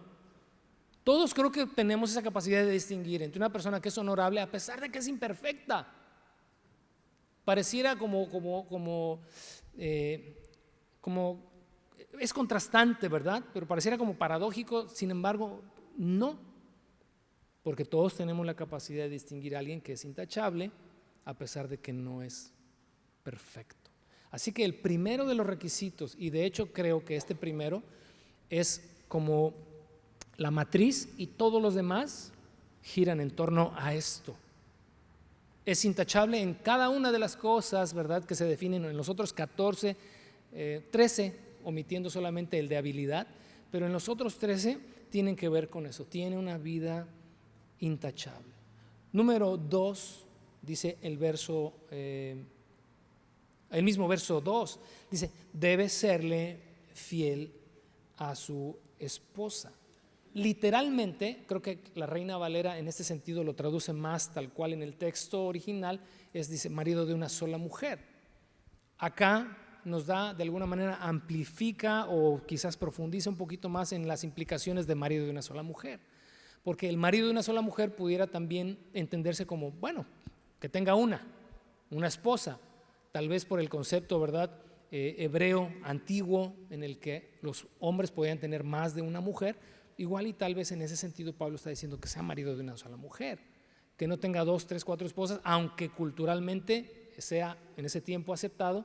Todos creo que tenemos esa capacidad de distinguir entre una persona que es honorable a pesar de que es imperfecta. Pareciera como es contrastante, ¿verdad? Pero pareciera como paradójico, sin embargo, no. Porque todos tenemos la capacidad de distinguir a alguien que es intachable a pesar de que no es perfecto. Así que el primero de los requisitos, y de hecho creo que este primero es como la matriz y todos los demás giran en torno a esto. Es intachable en cada una de las cosas, ¿verdad?, que se definen en los otros 14, 13, omitiendo solamente el de habilidad, pero en los otros 13 tienen que ver con eso, tiene una vida intachable. Número 2, dice el mismo verso 2, dice, debe serle fiel a su esposa. Literalmente, creo que la Reina Valera en este sentido lo traduce más tal cual en el texto original, dice marido de una sola mujer. Acá nos da, de alguna manera amplifica o quizás profundiza un poquito más en las implicaciones de marido de una sola mujer. Porque el marido de una sola mujer pudiera también entenderse como, bueno, que tenga una esposa, tal vez por el concepto, ¿verdad?, hebreo antiguo en el que los hombres podían tener más de una mujer, igual y tal vez en ese sentido Pablo está diciendo que sea marido de una sola mujer, que no tenga 2, 3, 4 esposas, aunque culturalmente sea en ese tiempo aceptado,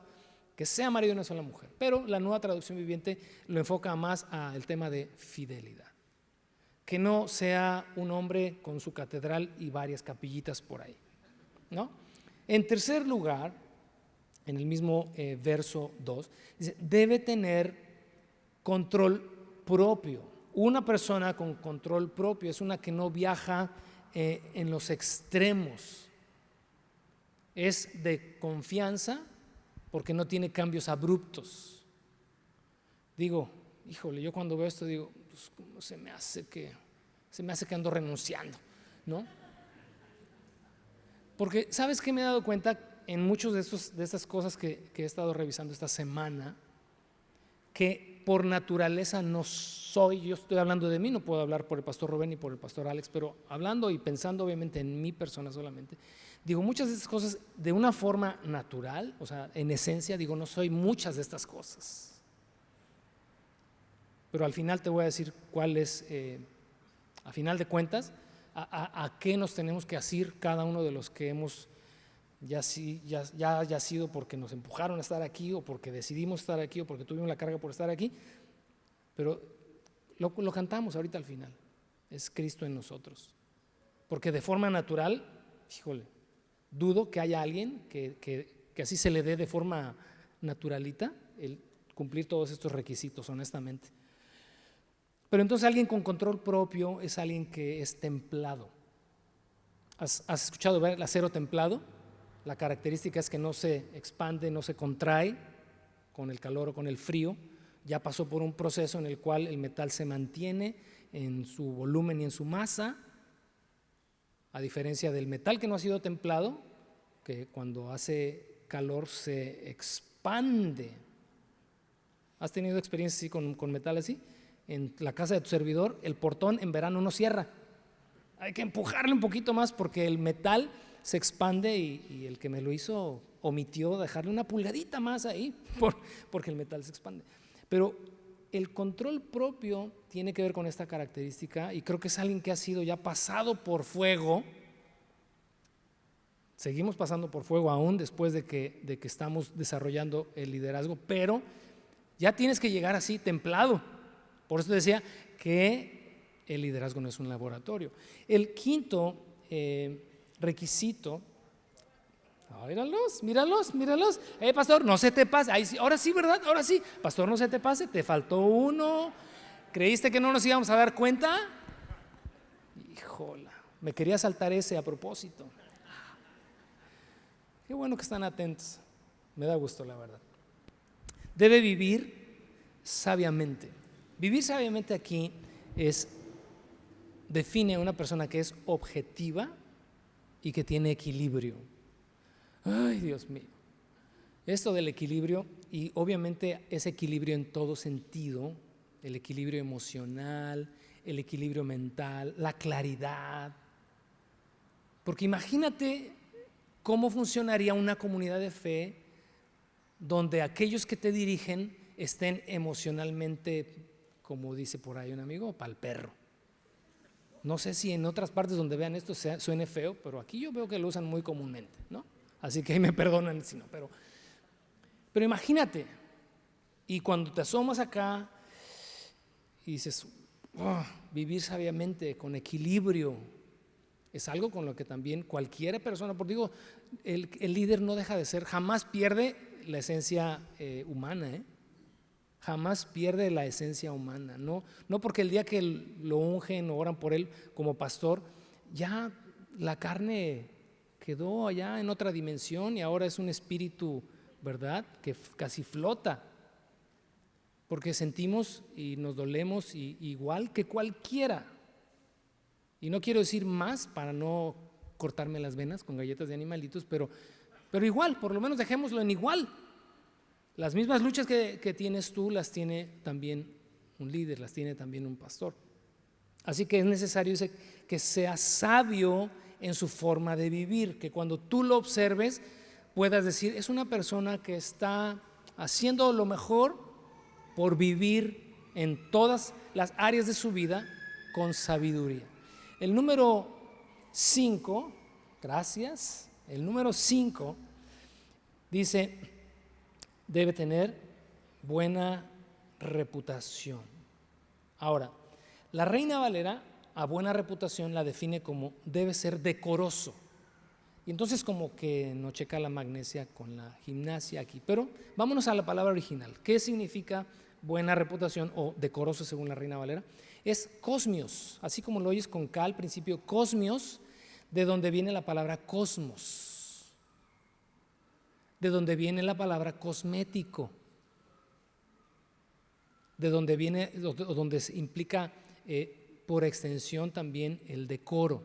que sea marido de una sola mujer. Pero la Nueva Traducción Viviente lo enfoca más al tema de fidelidad, que no sea un hombre con su catedral y varias capillitas por ahí, ¿no? En tercer lugar, en el mismo verso 2, dice, debe tener control propio. Una persona con control propio es una que no viaja en los extremos, es de confianza porque no tiene cambios abruptos. Digo, híjole, yo cuando veo esto digo, pues, ¿cómo se me hace que ando renunciando, ¿no? Porque, ¿sabes qué me he dado cuenta en muchos de estas cosas que he estado revisando esta semana? Que por naturaleza no soy, yo estoy hablando de mí, no puedo hablar por el pastor Rubén ni por el pastor Alex, pero hablando y pensando obviamente en mi persona solamente, digo muchas de estas cosas de una forma natural, o sea, en esencia digo no soy muchas de estas cosas, pero al final te voy a decir cuál es, a final de cuentas, a qué nos tenemos que asir cada uno de los que hemos ya haya sido porque nos empujaron a estar aquí o porque decidimos estar aquí o porque tuvimos la carga por estar aquí, pero lo cantamos ahorita al final, es Cristo en nosotros, porque de forma natural, híjole, dudo que haya alguien que así se le dé de forma naturalita el cumplir todos estos requisitos, honestamente. Pero entonces alguien con control propio es alguien que es templado. ¿Has escuchado ver el acero templado? La característica es que no se expande, no se contrae con el calor o con el frío. Ya pasó por un proceso en el cual el metal se mantiene en su volumen y en su masa, a diferencia del metal que no ha sido templado, que cuando hace calor se expande. ¿Has tenido experiencia así con metal así? En la casa de tu servidor, el portón en verano no cierra. Hay que empujarle un poquito más porque el metal se expande y el que me lo hizo omitió dejarle una pulgadita más ahí porque el metal se expande. Pero el control propio tiene que ver con esta característica y creo que es alguien que ha sido ya pasado por fuego. Seguimos pasando por fuego aún después de que estamos desarrollando el liderazgo, pero ya tienes que llegar así templado. Por eso decía que el liderazgo no es un laboratorio. El quinto requisito, míralos. Pastor, no se te pase. Ahora sí, ¿verdad? Ahora sí. Pastor, no se te pase, te faltó uno. ¿Creíste que no nos íbamos a dar cuenta? Híjola, me quería saltar ese a propósito. Qué bueno que están atentos. Me da gusto, la verdad. Debe vivir sabiamente. Vivir sabiamente aquí define a una persona que es objetiva y que tiene equilibrio. Ay, Dios mío. Esto del equilibrio, y obviamente ese equilibrio en todo sentido, el equilibrio emocional, el equilibrio mental, la claridad. Porque imagínate cómo funcionaría una comunidad de fe donde aquellos que te dirigen estén emocionalmente, como dice por ahí un amigo, pa'l perro. No sé si en otras partes donde vean esto suene feo, pero aquí yo veo que lo usan muy comúnmente, ¿no? Así que ahí me perdonan si no, pero imagínate, y cuando te asomas acá y dices, vivir sabiamente, con equilibrio, es algo con lo que también cualquier persona, porque digo, el líder no deja de ser, jamás pierde la esencia humana, jamás pierde la esencia humana, no porque el día que lo ungen o oran por él como pastor, ya la carne quedó allá en otra dimensión y ahora es un espíritu, ¿verdad?, que casi flota, porque sentimos y nos dolemos igual que cualquiera. Y no quiero decir más para no cortarme las venas con galletas de animalitos, pero igual, por lo menos dejémoslo en igual. Las mismas luchas que tienes tú las tiene también un líder, las tiene también un pastor. Así que es necesario que sea sabio en su forma de vivir, que cuando tú lo observes puedas decir, es una persona que está haciendo lo mejor por vivir en todas las áreas de su vida con sabiduría. El número 5, gracias, el número 5 dice, debe tener buena reputación. Ahora, la Reina Valera a buena reputación la define como debe ser decoroso. Y entonces como que no checa la magnesia con la gimnasia aquí. Pero vámonos a la palabra original. ¿Qué significa buena reputación o decoroso según la Reina Valera? Es cosmios, así como lo oyes con K al principio, cosmios, de donde viene la palabra cosmos, de donde viene la palabra cosmético, de donde viene, donde se implica por extensión también el decoro.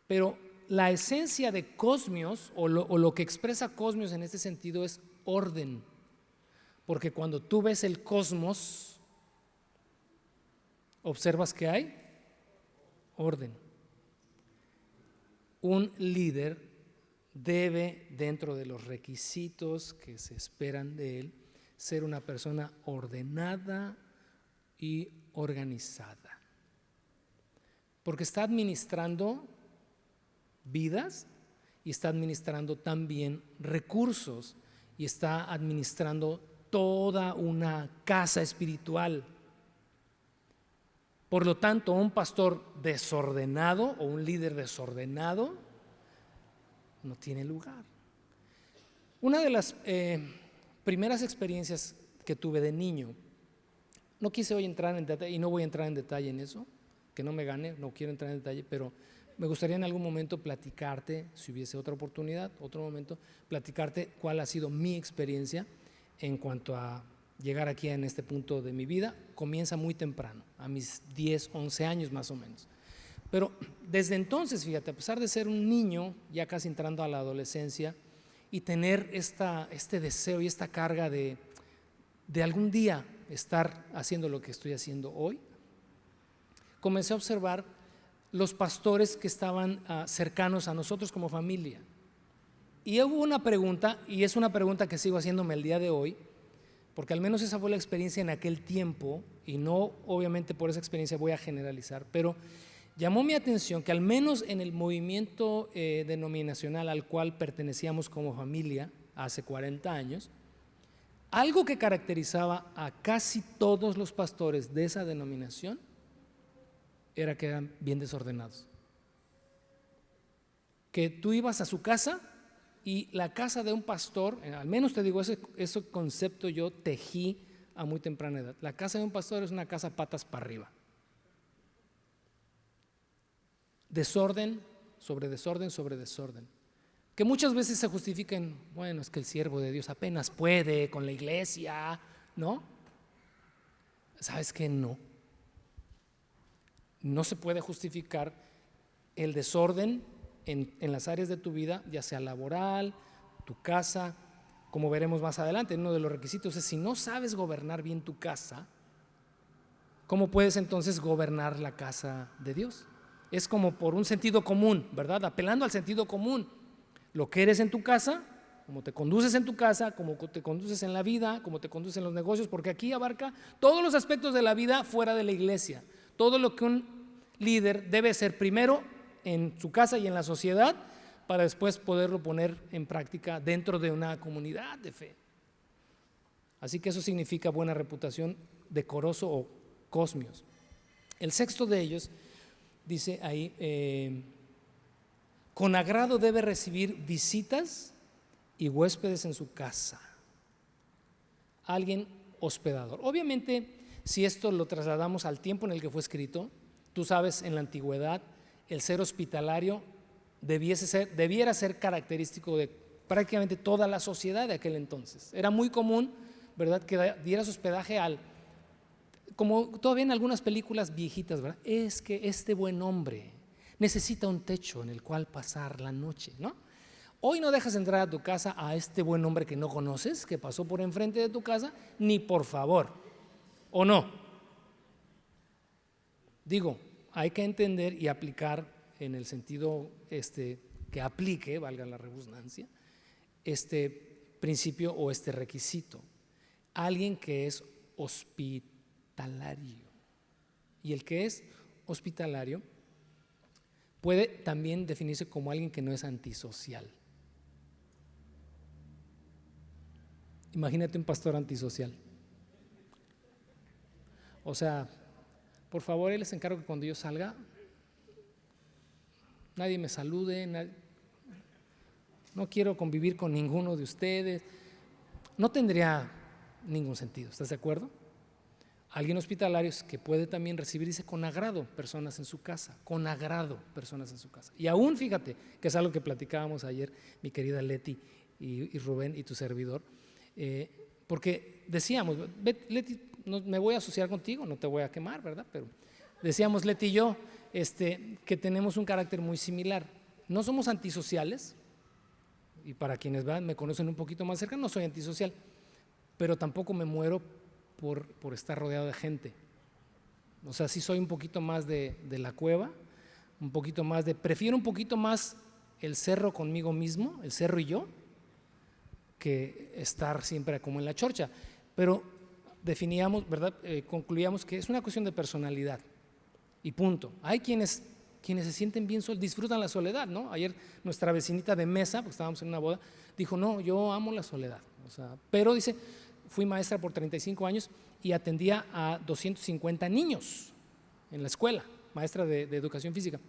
Pero la esencia de cosmios o lo que expresa cosmios en este sentido es orden, porque cuando tú ves el cosmos, observas que hay orden. Un líder debe, dentro de los requisitos que se esperan de él, ser una persona ordenada y organizada, porque está administrando vidas y está administrando también recursos y está administrando toda una casa espiritual. Por lo tanto, un pastor desordenado o un líder desordenado no tiene lugar. Una de las primeras experiencias que tuve de niño, no quise hoy entrar en detalle y no voy a entrar en detalle en eso, que no me gane, no quiero entrar en detalle, pero me gustaría en algún momento platicarte, si hubiese otra oportunidad, otro momento, platicarte cuál ha sido mi experiencia en cuanto a llegar aquí en este punto de mi vida. Comienza muy temprano, a mis 10, 11 años más o menos. Pero desde entonces, fíjate, a pesar de ser un niño, ya casi entrando a la adolescencia, y tener este deseo y esta carga de algún día estar haciendo lo que estoy haciendo hoy, comencé a observar los pastores que estaban cercanos a nosotros como familia. Y hubo una pregunta, y es una pregunta que sigo haciéndome el día de hoy, porque al menos esa fue la experiencia en aquel tiempo, y no obviamente por esa experiencia voy a generalizar, pero llamó mi atención que al menos en el movimiento denominacional al cual pertenecíamos como familia hace 40 años, algo que caracterizaba a casi todos los pastores de esa denominación era que eran bien desordenados. Que tú ibas a su casa y la casa de un pastor, al menos te digo, ese concepto yo tejí a muy temprana edad. La casa de un pastor es una casa patas para arriba. Desorden sobre desorden sobre desorden. Que muchas veces se justifican, bueno, es que el siervo de Dios apenas puede con la iglesia, ¿no? ¿Sabes qué? No se puede justificar el desorden en las áreas de tu vida, ya sea laboral, tu casa, como veremos más adelante. Uno de los requisitos es, si no sabes gobernar bien tu casa, ¿cómo puedes entonces gobernar la casa de Dios? Es como por un sentido común, ¿verdad? Apelando al sentido común. Lo que eres en tu casa, cómo te conduces en tu casa, cómo te conduces en la vida, cómo te conduces en los negocios, porque aquí abarca todos los aspectos de la vida fuera de la iglesia. Todo lo que un líder debe ser primero en su casa y en la sociedad, para después poderlo poner en práctica dentro de una comunidad de fe. Así que eso significa buena reputación, decoroso o cosmios. El sexto de ellos dice ahí, con agrado debe recibir visitas y huéspedes en su casa. Alguien hospedador. Obviamente, si esto lo trasladamos al tiempo en el que fue escrito, tú sabes, en la antigüedad, el ser hospitalario debiera ser característico de prácticamente toda la sociedad de aquel entonces. Era muy común, ¿verdad?, que dieras hospedaje como todavía en algunas películas viejitas, ¿verdad? Es que este buen hombre necesita un techo en el cual pasar la noche, ¿no? Hoy no dejas entrar a tu casa a este buen hombre que no conoces, que pasó por enfrente de tu casa, ni por favor, ¿o no? Digo, hay que entender y aplicar en el sentido que aplique, valga la redundancia, este principio o este requisito. Alguien que es hospitalario. Y el que es hospitalario puede también definirse como alguien que no es antisocial. Imagínate un pastor antisocial. O sea, por favor, les encargo que cuando yo salga, nadie me salude, no quiero convivir con ninguno de ustedes. No tendría ningún sentido, ¿estás de acuerdo? Alguien hospitalario es que puede también recibir, dice, con agrado personas en su casa, con agrado personas en su casa. Y aún, fíjate, que es algo que platicábamos ayer, mi querida Leti y Rubén y tu servidor, porque decíamos, Leti, no, me voy a asociar contigo, no te voy a quemar, ¿verdad? Pero decíamos Leti y yo que tenemos un carácter muy similar. No somos antisociales, y para quienes me conocen un poquito más cerca, no soy antisocial, pero tampoco me muero por estar rodeado de gente. O sea, sí soy un poquito más de la cueva, un poquito más prefiero un poquito más el cerro conmigo mismo, el cerro y yo, que estar siempre como en la chorcha. Pero definíamos, ¿verdad? Concluíamos que es una cuestión de personalidad y punto. Hay quienes se sienten bien solos, disfrutan la soledad, ¿no? Ayer nuestra vecinita de mesa, porque estábamos en una boda, dijo, no, yo amo la soledad. O sea, pero dice, fui maestra por 35 años y atendía a 250 niños en la escuela, maestra de educación física.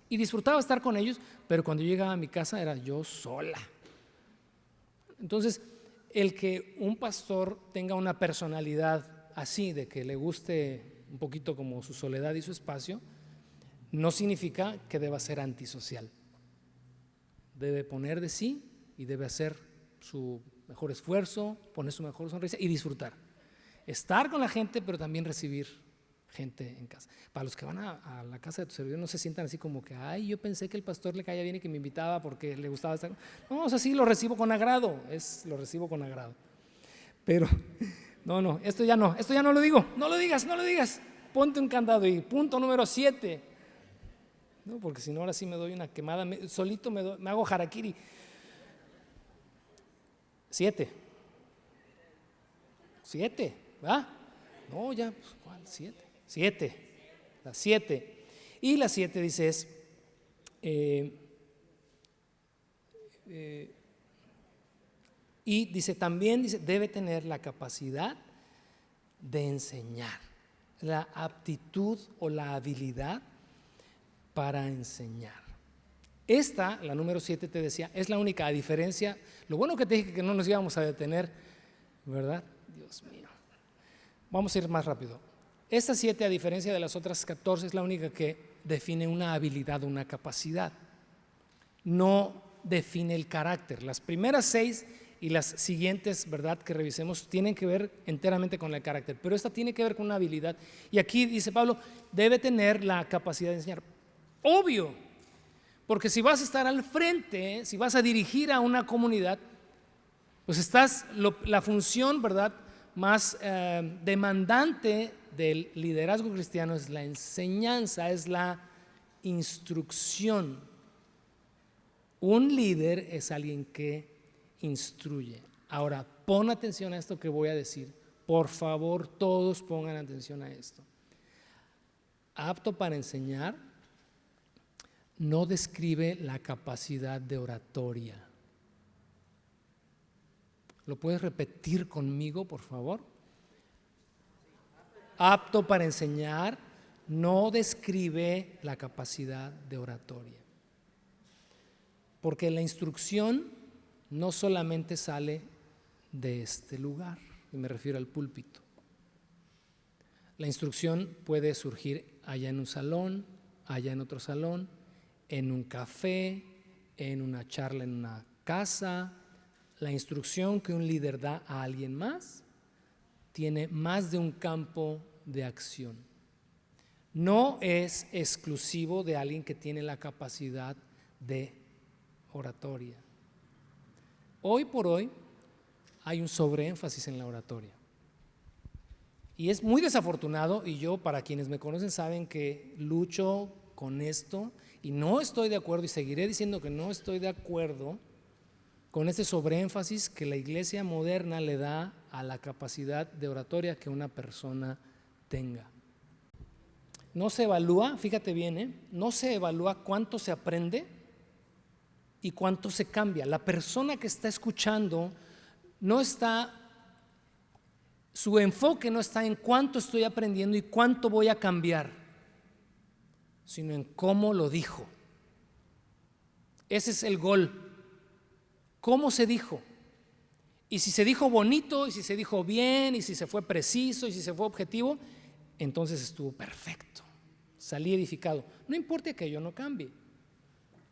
Y disfrutaba estar con ellos, pero cuando yo llegaba a mi casa era yo sola. Entonces, el que un pastor tenga una personalidad así, de que le guste un poquito como su soledad y su espacio, no significa que deba ser antisocial. Debe poner de sí y debe hacer su mejor esfuerzo, poner su mejor sonrisa y disfrutar. Estar con la gente, pero también recibir gente en casa. Para los que van a la casa de tu servidor, no se sientan así como que, ay, yo pensé que el pastor le caía bien y que me invitaba porque le gustaba estar. No, o sea, sí lo recibo con agrado, lo recibo con agrado. Pero, no, esto ya no lo digo, no lo digas. Ponte un candado y punto número 7. No, porque si no, ahora sí me doy una quemada, solito me hago harakiri. 7, ¿va? No, ya, pues, ¿cuál? 7, la 7. Y la 7 dice y dice también, debe tener la capacidad de enseñar, la aptitud o la habilidad para enseñar. Esta, la número 7 te decía, es la única diferencia. Lo bueno que te dije que no nos íbamos a detener, ¿verdad? Dios mío. Vamos a ir más rápido. Esta 7, a diferencia de las otras 14, es la única que define una habilidad, una capacidad. No define el carácter. Las primeras 6 y las siguientes, ¿verdad?, que revisemos, tienen que ver enteramente con el carácter, pero esta tiene que ver con una habilidad. Y aquí dice Pablo, debe tener la capacidad de enseñar. Obvio, porque si vas a estar al frente, si vas a dirigir a una comunidad, pues la función, ¿verdad?, más demandante del liderazgo cristiano es la enseñanza, es la instrucción. Un líder es alguien que instruye. Ahora, pon atención a esto que voy a decir. Por favor, todos pongan atención a esto. Apto para enseñar no describe la capacidad de oratoria. ¿Lo puedes repetir conmigo, por favor? Apto para enseñar no describe la capacidad de oratoria. Porque la instrucción no solamente sale de este lugar, y me refiero al púlpito. La instrucción puede surgir allá en un salón, allá en otro salón, en un café, en una charla en una casa. La instrucción que un líder da a alguien más tiene más de un campo de acción. No es exclusivo de alguien que tiene la capacidad de oratoria. Hoy por hoy hay un sobreénfasis en la oratoria. Y es muy desafortunado, y yo, para quienes me conocen, saben que lucho con esto y no estoy de acuerdo, y seguiré diciendo que no estoy de acuerdo con este sobreénfasis que la iglesia moderna le da a la capacidad de oratoria que una persona tenga. No se evalúa, fíjate bien, no se evalúa cuánto se aprende y cuánto se cambia. La persona que está escuchando no está, su enfoque no está en cuánto estoy aprendiendo y cuánto voy a cambiar, sino en cómo lo dijo. Ese es el gol. ¿Cómo se dijo? Y si se dijo bonito, y si se dijo bien, y si se fue preciso, y si se fue objetivo, entonces estuvo perfecto. Salí edificado. No importa que yo no cambie,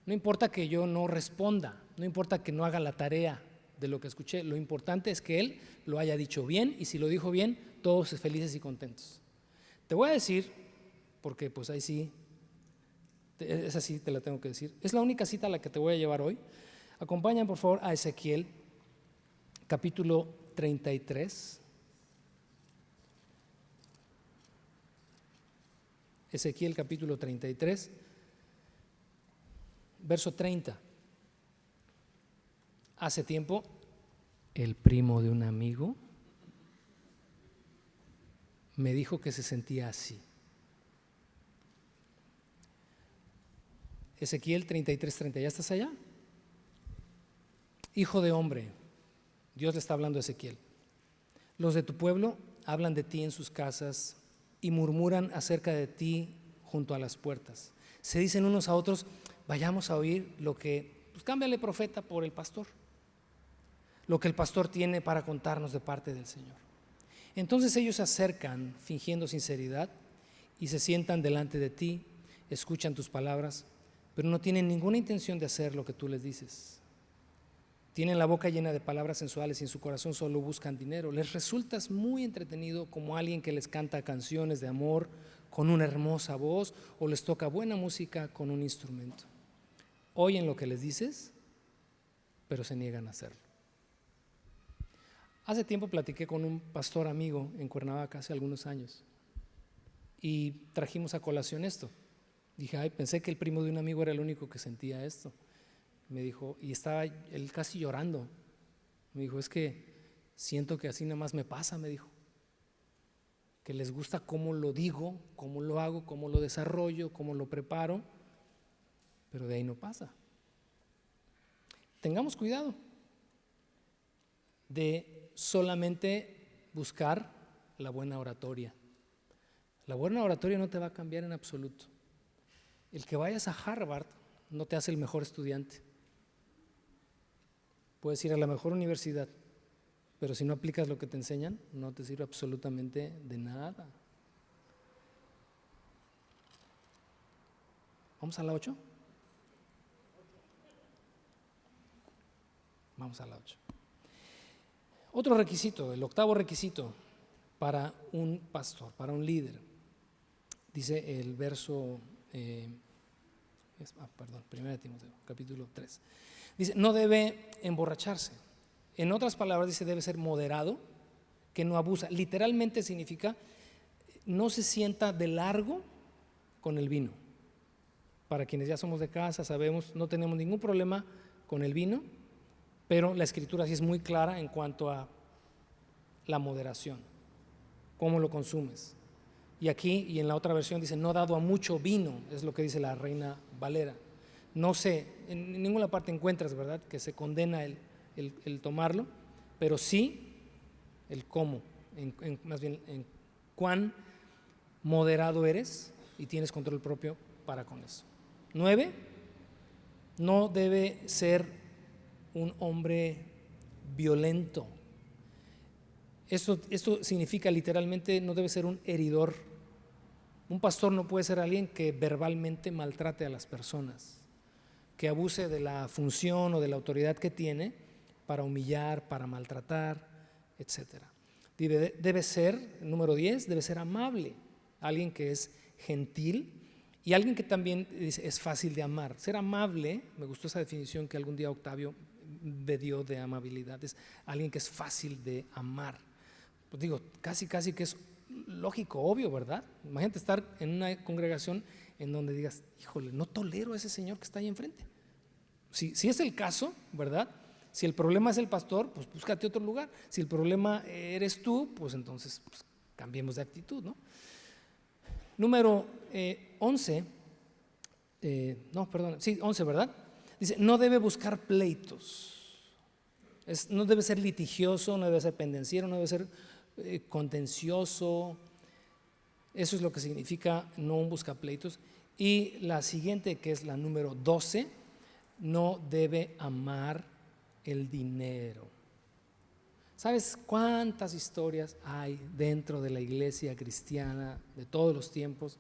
no importa que yo no responda, no importa que no haga la tarea de lo que escuché, lo importante es que él lo haya dicho bien, y si lo dijo bien, todos felices y contentos. Te voy a decir, porque pues ahí sí, esa sí te la tengo que decir, es la única cita a la que te voy a llevar hoy. Acompáñame por favor a Ezequiel, capítulo 33. Ezequiel capítulo 33, verso 30. Hace tiempo, el primo de un amigo me dijo que se sentía así. Ezequiel 33, 30, ¿ya estás allá? Hijo de hombre, Dios le está hablando a Ezequiel. Los de tu pueblo hablan de ti en sus casas y murmuran acerca de ti junto a las puertas. Se dicen unos a otros, vayamos a oír lo que, pues cámbiale profeta por el pastor, lo que el pastor tiene para contarnos de parte del Señor. Entonces ellos se acercan fingiendo sinceridad y se sientan delante de ti, escuchan tus palabras, pero no tienen ninguna intención de hacer lo que tú les dices. Tienen la boca llena de palabras sensuales y en su corazón solo buscan dinero. Les resultas muy entretenido como alguien que les canta canciones de amor con una hermosa voz o les toca buena música con un instrumento. Oyen lo que les dices, pero se niegan a hacerlo. Hace tiempo platiqué con un pastor amigo en Cuernavaca hace algunos años y trajimos a colación esto. Dije, ay, pensé que el primo de un amigo era el único que sentía esto. Me dijo, y estaba él casi llorando. Me dijo, es que siento que así nada más me pasa, me dijo. Que les gusta cómo lo digo, cómo lo hago, cómo lo desarrollo, cómo lo preparo, pero de ahí no pasa. Tengamos cuidado de solamente buscar la buena oratoria. La buena oratoria no te va a cambiar en absoluto. El que vayas a Harvard no te hace el mejor estudiante. Puedes ir a la mejor universidad, pero si no aplicas lo que te enseñan, no te sirve absolutamente de nada. ¿Vamos a la 8? Vamos a la 8. Otro requisito, el octavo requisito para un pastor, para un líder. Dice el verso, 1 Timoteo, capítulo 3. Dice, no debe emborracharse. En otras palabras dice, debe ser moderado, que no abusa. Literalmente significa, no se sienta de largo con el vino. Para quienes ya somos de casa, sabemos, no tenemos ningún problema con el vino, pero la escritura sí es muy clara en cuanto a la moderación, cómo lo consumes. Y aquí y en la otra versión dice, no dado a mucho vino, es lo que dice la Reina Valera. No sé, en ninguna parte encuentras, ¿verdad?, que se condena el tomarlo, pero sí el cómo, más bien en cuán moderado eres y tienes control propio para con eso. 9, no debe ser un hombre violento. Esto significa literalmente, no debe ser un heridor. Un pastor no puede ser alguien que verbalmente maltrate a las personas, que abuse de la función o de la autoridad que tiene para humillar, para maltratar, etc. Debe ser, número 10, debe ser amable, alguien que es gentil y alguien que también es fácil de amar. Ser amable, me gustó esa definición que algún día Octavio me dio de amabilidad, es alguien que es fácil de amar. Pues digo, casi que es lógico, obvio, ¿verdad? Imagínate estar en una congregación en donde digas, híjole, no tolero a ese señor que está ahí enfrente. Si es el caso, ¿verdad? Si el problema es el pastor, pues búscate otro lugar. Si el problema eres tú, pues entonces cambiemos de actitud, ¿no? Número 11, no, perdón, sí, 11, ¿verdad? Dice, no debe buscar pleitos. No debe ser litigioso, no debe ser pendenciero, no debe ser contencioso. Eso es lo que significa no un buscapleitos. Y la siguiente, que es la número 12, no debe amar el dinero. ¿Sabes cuántas historias hay dentro de la iglesia cristiana de todos los tiempos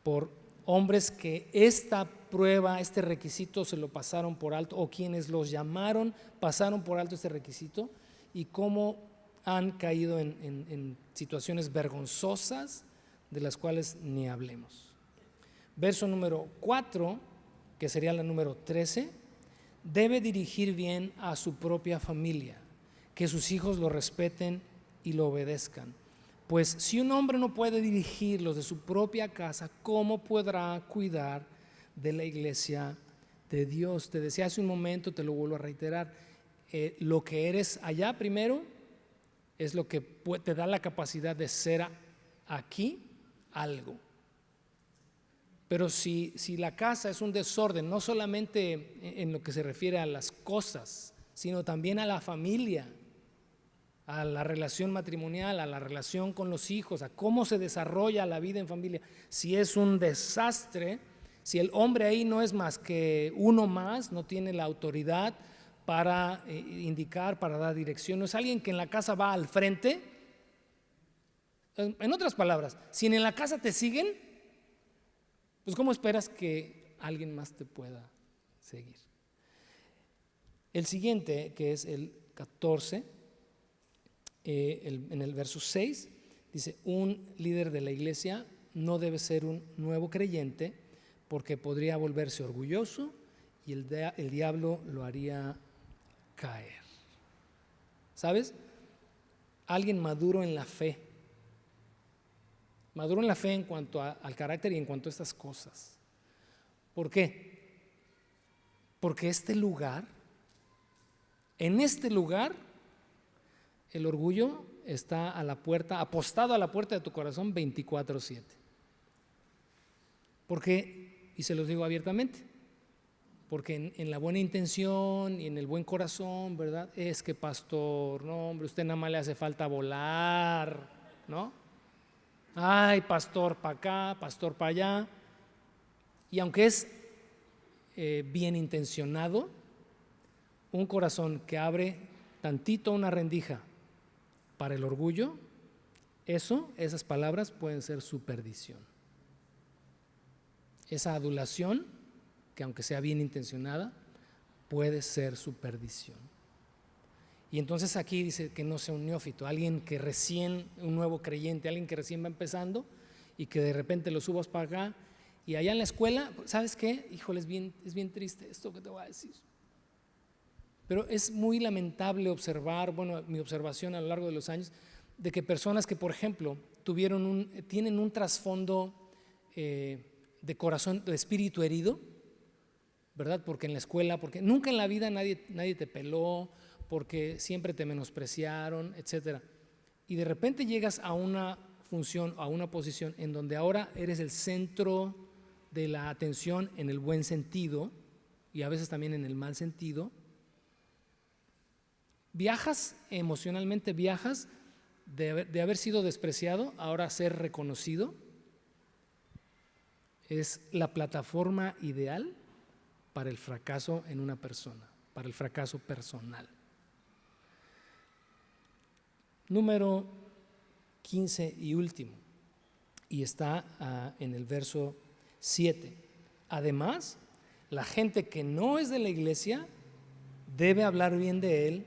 por hombres que esta prueba, este requisito se lo pasaron por alto, o quienes los llamaron pasaron por alto este requisito, y cómo han caído en situaciones vergonzosas de las cuales ni hablemos? Verso número 4, que sería la número 13, debe dirigir bien a su propia familia, que sus hijos lo respeten y lo obedezcan. Pues si un hombre no puede dirigir los de su propia casa, ¿cómo podrá cuidar de la iglesia de Dios? Te decía hace un momento, te lo vuelvo a reiterar, lo que eres allá primero es lo que te da la capacidad de ser aquí algo. Pero si la casa es un desorden, no solamente en lo que se refiere a las cosas, sino también a la familia, a la relación matrimonial, a la relación con los hijos, a cómo se desarrolla la vida en familia, si es un desastre, si el hombre ahí no es más que uno más, no tiene la autoridad para indicar, para dar dirección, no es alguien que en la casa va al frente. En otras palabras, si en la casa te siguen, pues ¿cómo esperas que alguien más te pueda seguir? El siguiente, que es el 14, en el verso 6, dice, un líder de la iglesia no debe ser un nuevo creyente porque podría volverse orgulloso y el diablo lo haría caer. ¿Sabes? Alguien maduro en la fe. Maduro en la fe en cuanto al carácter y en cuanto a estas cosas. ¿Por qué? Porque en este lugar, el orgullo está a la puerta, apostado a la puerta de tu corazón 24/7. Porque, y se los digo abiertamente, porque en la buena intención y en el buen corazón, ¿verdad? Es que pastor, no hombre, usted nada más le hace falta volar, ¿no? Ay, pastor para acá, pastor para allá. Y aunque es bien intencionado, un corazón que abre tantito una rendija para el orgullo, esas palabras pueden ser su perdición. Esa adulación, que aunque sea bien intencionada, puede ser su perdición. Y entonces aquí dice que no sea un neófito, alguien que un nuevo creyente, alguien que recién va empezando y que de repente lo subas para acá, y allá en la escuela, ¿sabes qué? Híjole, es bien triste esto que te voy a decir. Pero es muy lamentable observar, bueno, mi observación a lo largo de los años, de que personas que, por ejemplo, tienen un trasfondo de corazón, de espíritu herido, ¿verdad? Porque en la escuela, porque nunca en la vida nadie te peló, porque siempre te menospreciaron, etcétera. Y de repente llegas a una función, a una posición en donde ahora eres el centro de la atención en el buen sentido y a veces también en el mal sentido. Viajas emocionalmente, viajas de haber sido despreciado, ahora a ser reconocido. Es la plataforma ideal para el fracaso en una persona, para el fracaso personal. Número 15 y último, y está en el verso 7. Además, la gente que no es de la iglesia debe hablar bien de él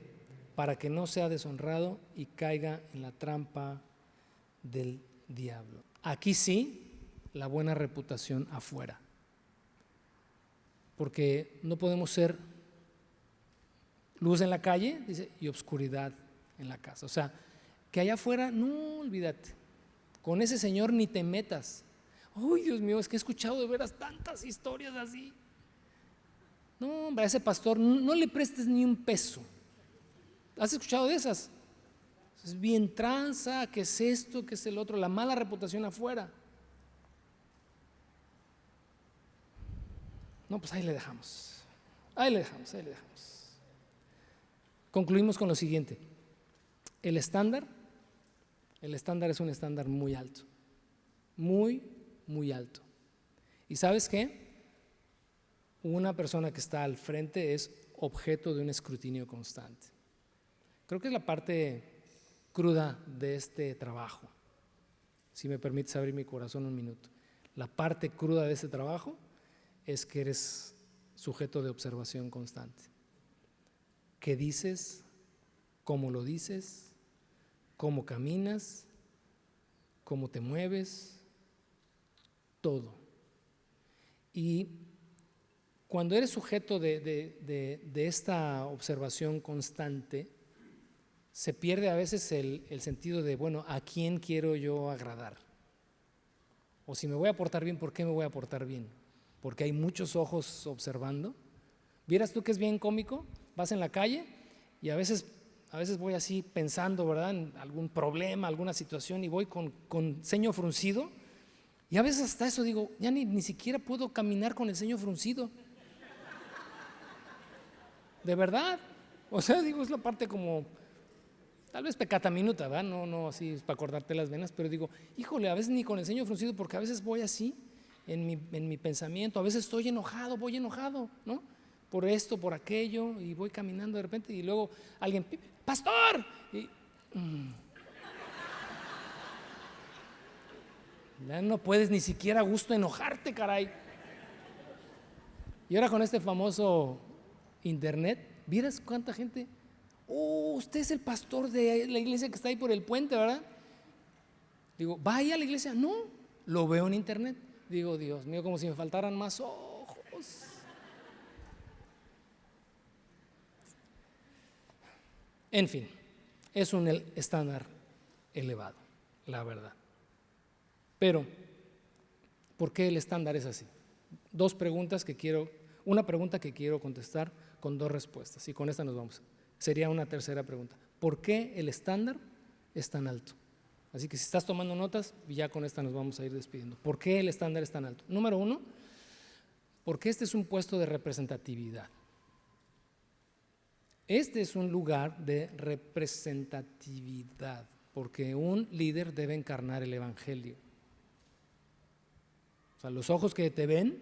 para que no sea deshonrado y caiga en la trampa del diablo. Aquí sí, la buena reputación afuera, porque no podemos ser luz en la calle, dice, y obscuridad en la casa. O sea, que allá afuera, no, olvídate, con ese señor ni te metas. Uy, Dios mío, es que he escuchado de veras tantas historias así. No, hombre, a ese pastor no le prestes ni un peso. ¿Has escuchado de esas? Es bien tranza, ¿qué es esto? ¿Qué es el otro? La mala reputación afuera. No, pues ahí le dejamos. Ahí le dejamos. Concluimos con lo siguiente. El estándar es un estándar muy alto. Muy, muy alto. ¿Y sabes qué? Una persona que está al frente es objeto de un escrutinio constante. Creo que es la parte cruda de este trabajo. Si me permites abrir mi corazón un minuto. La parte cruda de este trabajo es que eres sujeto de observación constante. ¿Qué dices? ¿Cómo lo dices? ¿Cómo caminas? ¿Cómo te mueves? Todo. Y cuando eres sujeto de esta observación constante, se pierde a veces el sentido de, bueno, ¿a quién quiero yo agradar? O si me voy a portar bien, ¿por qué me voy a portar bien? Porque hay muchos ojos observando. ¿Vieras tú que es bien cómico? Vas en la calle y a veces voy así pensando, ¿verdad?, en algún problema, alguna situación, y voy con ceño fruncido, y a veces hasta eso digo, ya ni siquiera puedo caminar con el ceño fruncido. De verdad. O sea, digo, es la parte como, tal vez pecata minuta, ¿verdad? No así para acordarte las venas, pero digo, híjole, a veces ni con el ceño fruncido, porque a veces voy así en mi pensamiento, a veces voy enojado, ¿no? Por esto, por aquello, y voy caminando de repente, y luego alguien, ¡pastor! Y, ya no puedes ni siquiera a gusto enojarte, caray. Y ahora con este famoso internet, ¿vieras cuánta gente? Oh, usted es el pastor de la iglesia que está ahí por el puente, ¿verdad? Digo, ¿vaya a la iglesia? No, lo veo en internet. Digo, Dios mío, como si me faltaran más ojos. En fin, es un estándar elevado, la verdad. Pero, ¿por qué el estándar es así? Una pregunta que quiero contestar con dos respuestas, y con esta nos vamos. Sería una tercera pregunta. ¿Por qué el estándar es tan alto? Así que si estás tomando notas, ya con esta nos vamos a ir despidiendo. ¿Por qué el estándar es tan alto? Número uno, porque este es un puesto de representatividad. Este es un lugar de representatividad, porque un líder debe encarnar el evangelio. O sea, los ojos que te ven,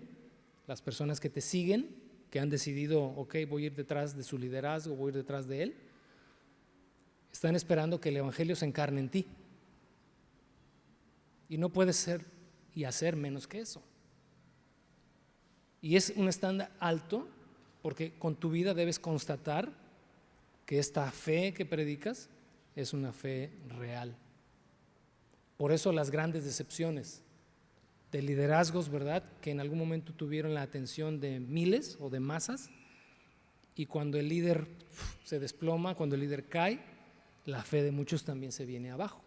las personas que te siguen, que han decidido, ok, voy a ir detrás de su liderazgo, voy a ir detrás de él, están esperando que el evangelio se encarne en ti. Y no puedes ser y hacer menos que eso. Y es un estándar alto, porque con tu vida debes constatar que esta fe que predicas es una fe real. Por eso las grandes decepciones de liderazgos, ¿verdad?, que en algún momento tuvieron la atención de miles o de masas, y cuando el líder se desploma, cuando el líder cae, la fe de muchos también se viene abajo,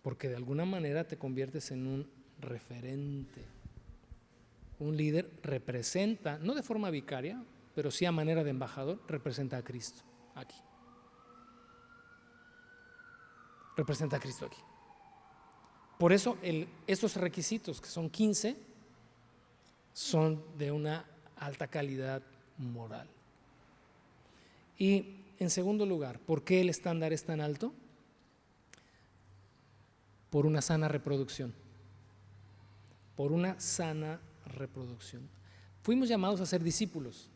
porque de alguna manera te conviertes en un referente. Un líder representa, no de forma vicaria, pero sí a manera de embajador, representa a Cristo aquí. Representa a Cristo aquí. Por eso esos requisitos, que son 15, son de una alta calidad moral. Y en segundo lugar, ¿por qué el estándar es tan alto? Por una sana reproducción. Por una sana reproducción. Fuimos llamados a ser discípulos.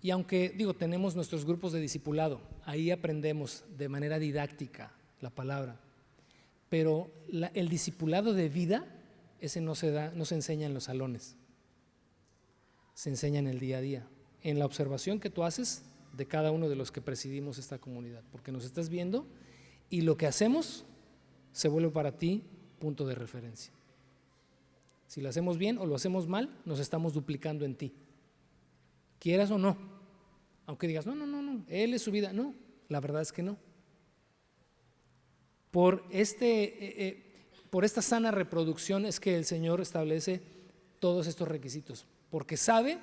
Y aunque, tenemos nuestros grupos de discipulado, ahí aprendemos de manera didáctica la palabra, pero el discipulado de vida, ese no se enseña en los salones, se enseña en el día a día, en la observación que tú haces de cada uno de los que presidimos esta comunidad, porque nos estás viendo y lo que hacemos se vuelve para ti punto de referencia. Si lo hacemos bien o lo hacemos mal, nos estamos duplicando en ti, quieras o no. Aunque digas, no, él es su vida. No, la verdad es que no. Por esta sana reproducción es que el Señor establece todos estos requisitos, porque sabe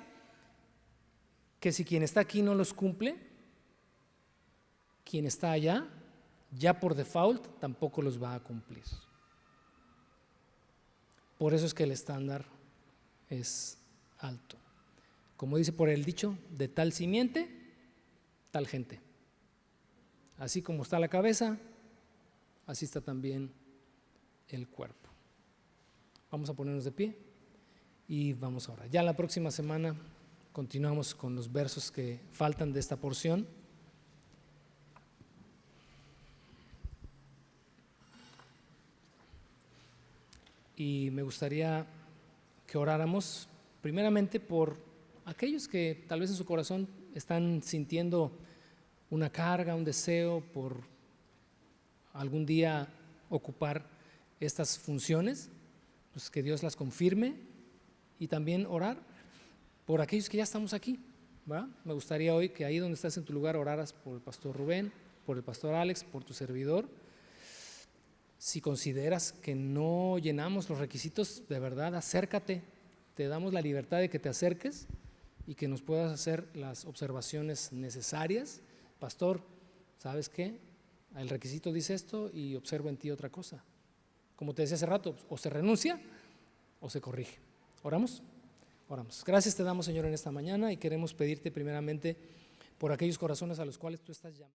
que si quien está aquí no los cumple, quien está allá, ya por default, tampoco los va a cumplir. Por eso es que el estándar es alto. Como dice por el dicho, de tal simiente, tal gente. Así como está la cabeza, así está también el cuerpo. Vamos a ponernos de pie y vamos a orar. Ya la próxima semana continuamos con los versos que faltan de esta porción. Y me gustaría que oráramos primeramente por aquellos que tal vez en su corazón están sintiendo una carga, un deseo por algún día ocupar estas funciones, pues que Dios las confirme, y también orar por aquellos que ya estamos aquí, ¿verdad? Me gustaría hoy que ahí donde estás en tu lugar oraras por el pastor Rubén, por el pastor Alex, por tu servidor. Si consideras que no llenamos los requisitos, de verdad, acércate. Te damos la libertad de que te acerques y que nos puedas hacer las observaciones necesarias. Pastor, ¿sabes qué? El requisito dice esto y observo en ti otra cosa. Como te decía hace rato, o se renuncia o se corrige. ¿Oramos? Oramos. Gracias te damos, Señor, en esta mañana, y queremos pedirte primeramente por aquellos corazones a los cuales tú estás llamando.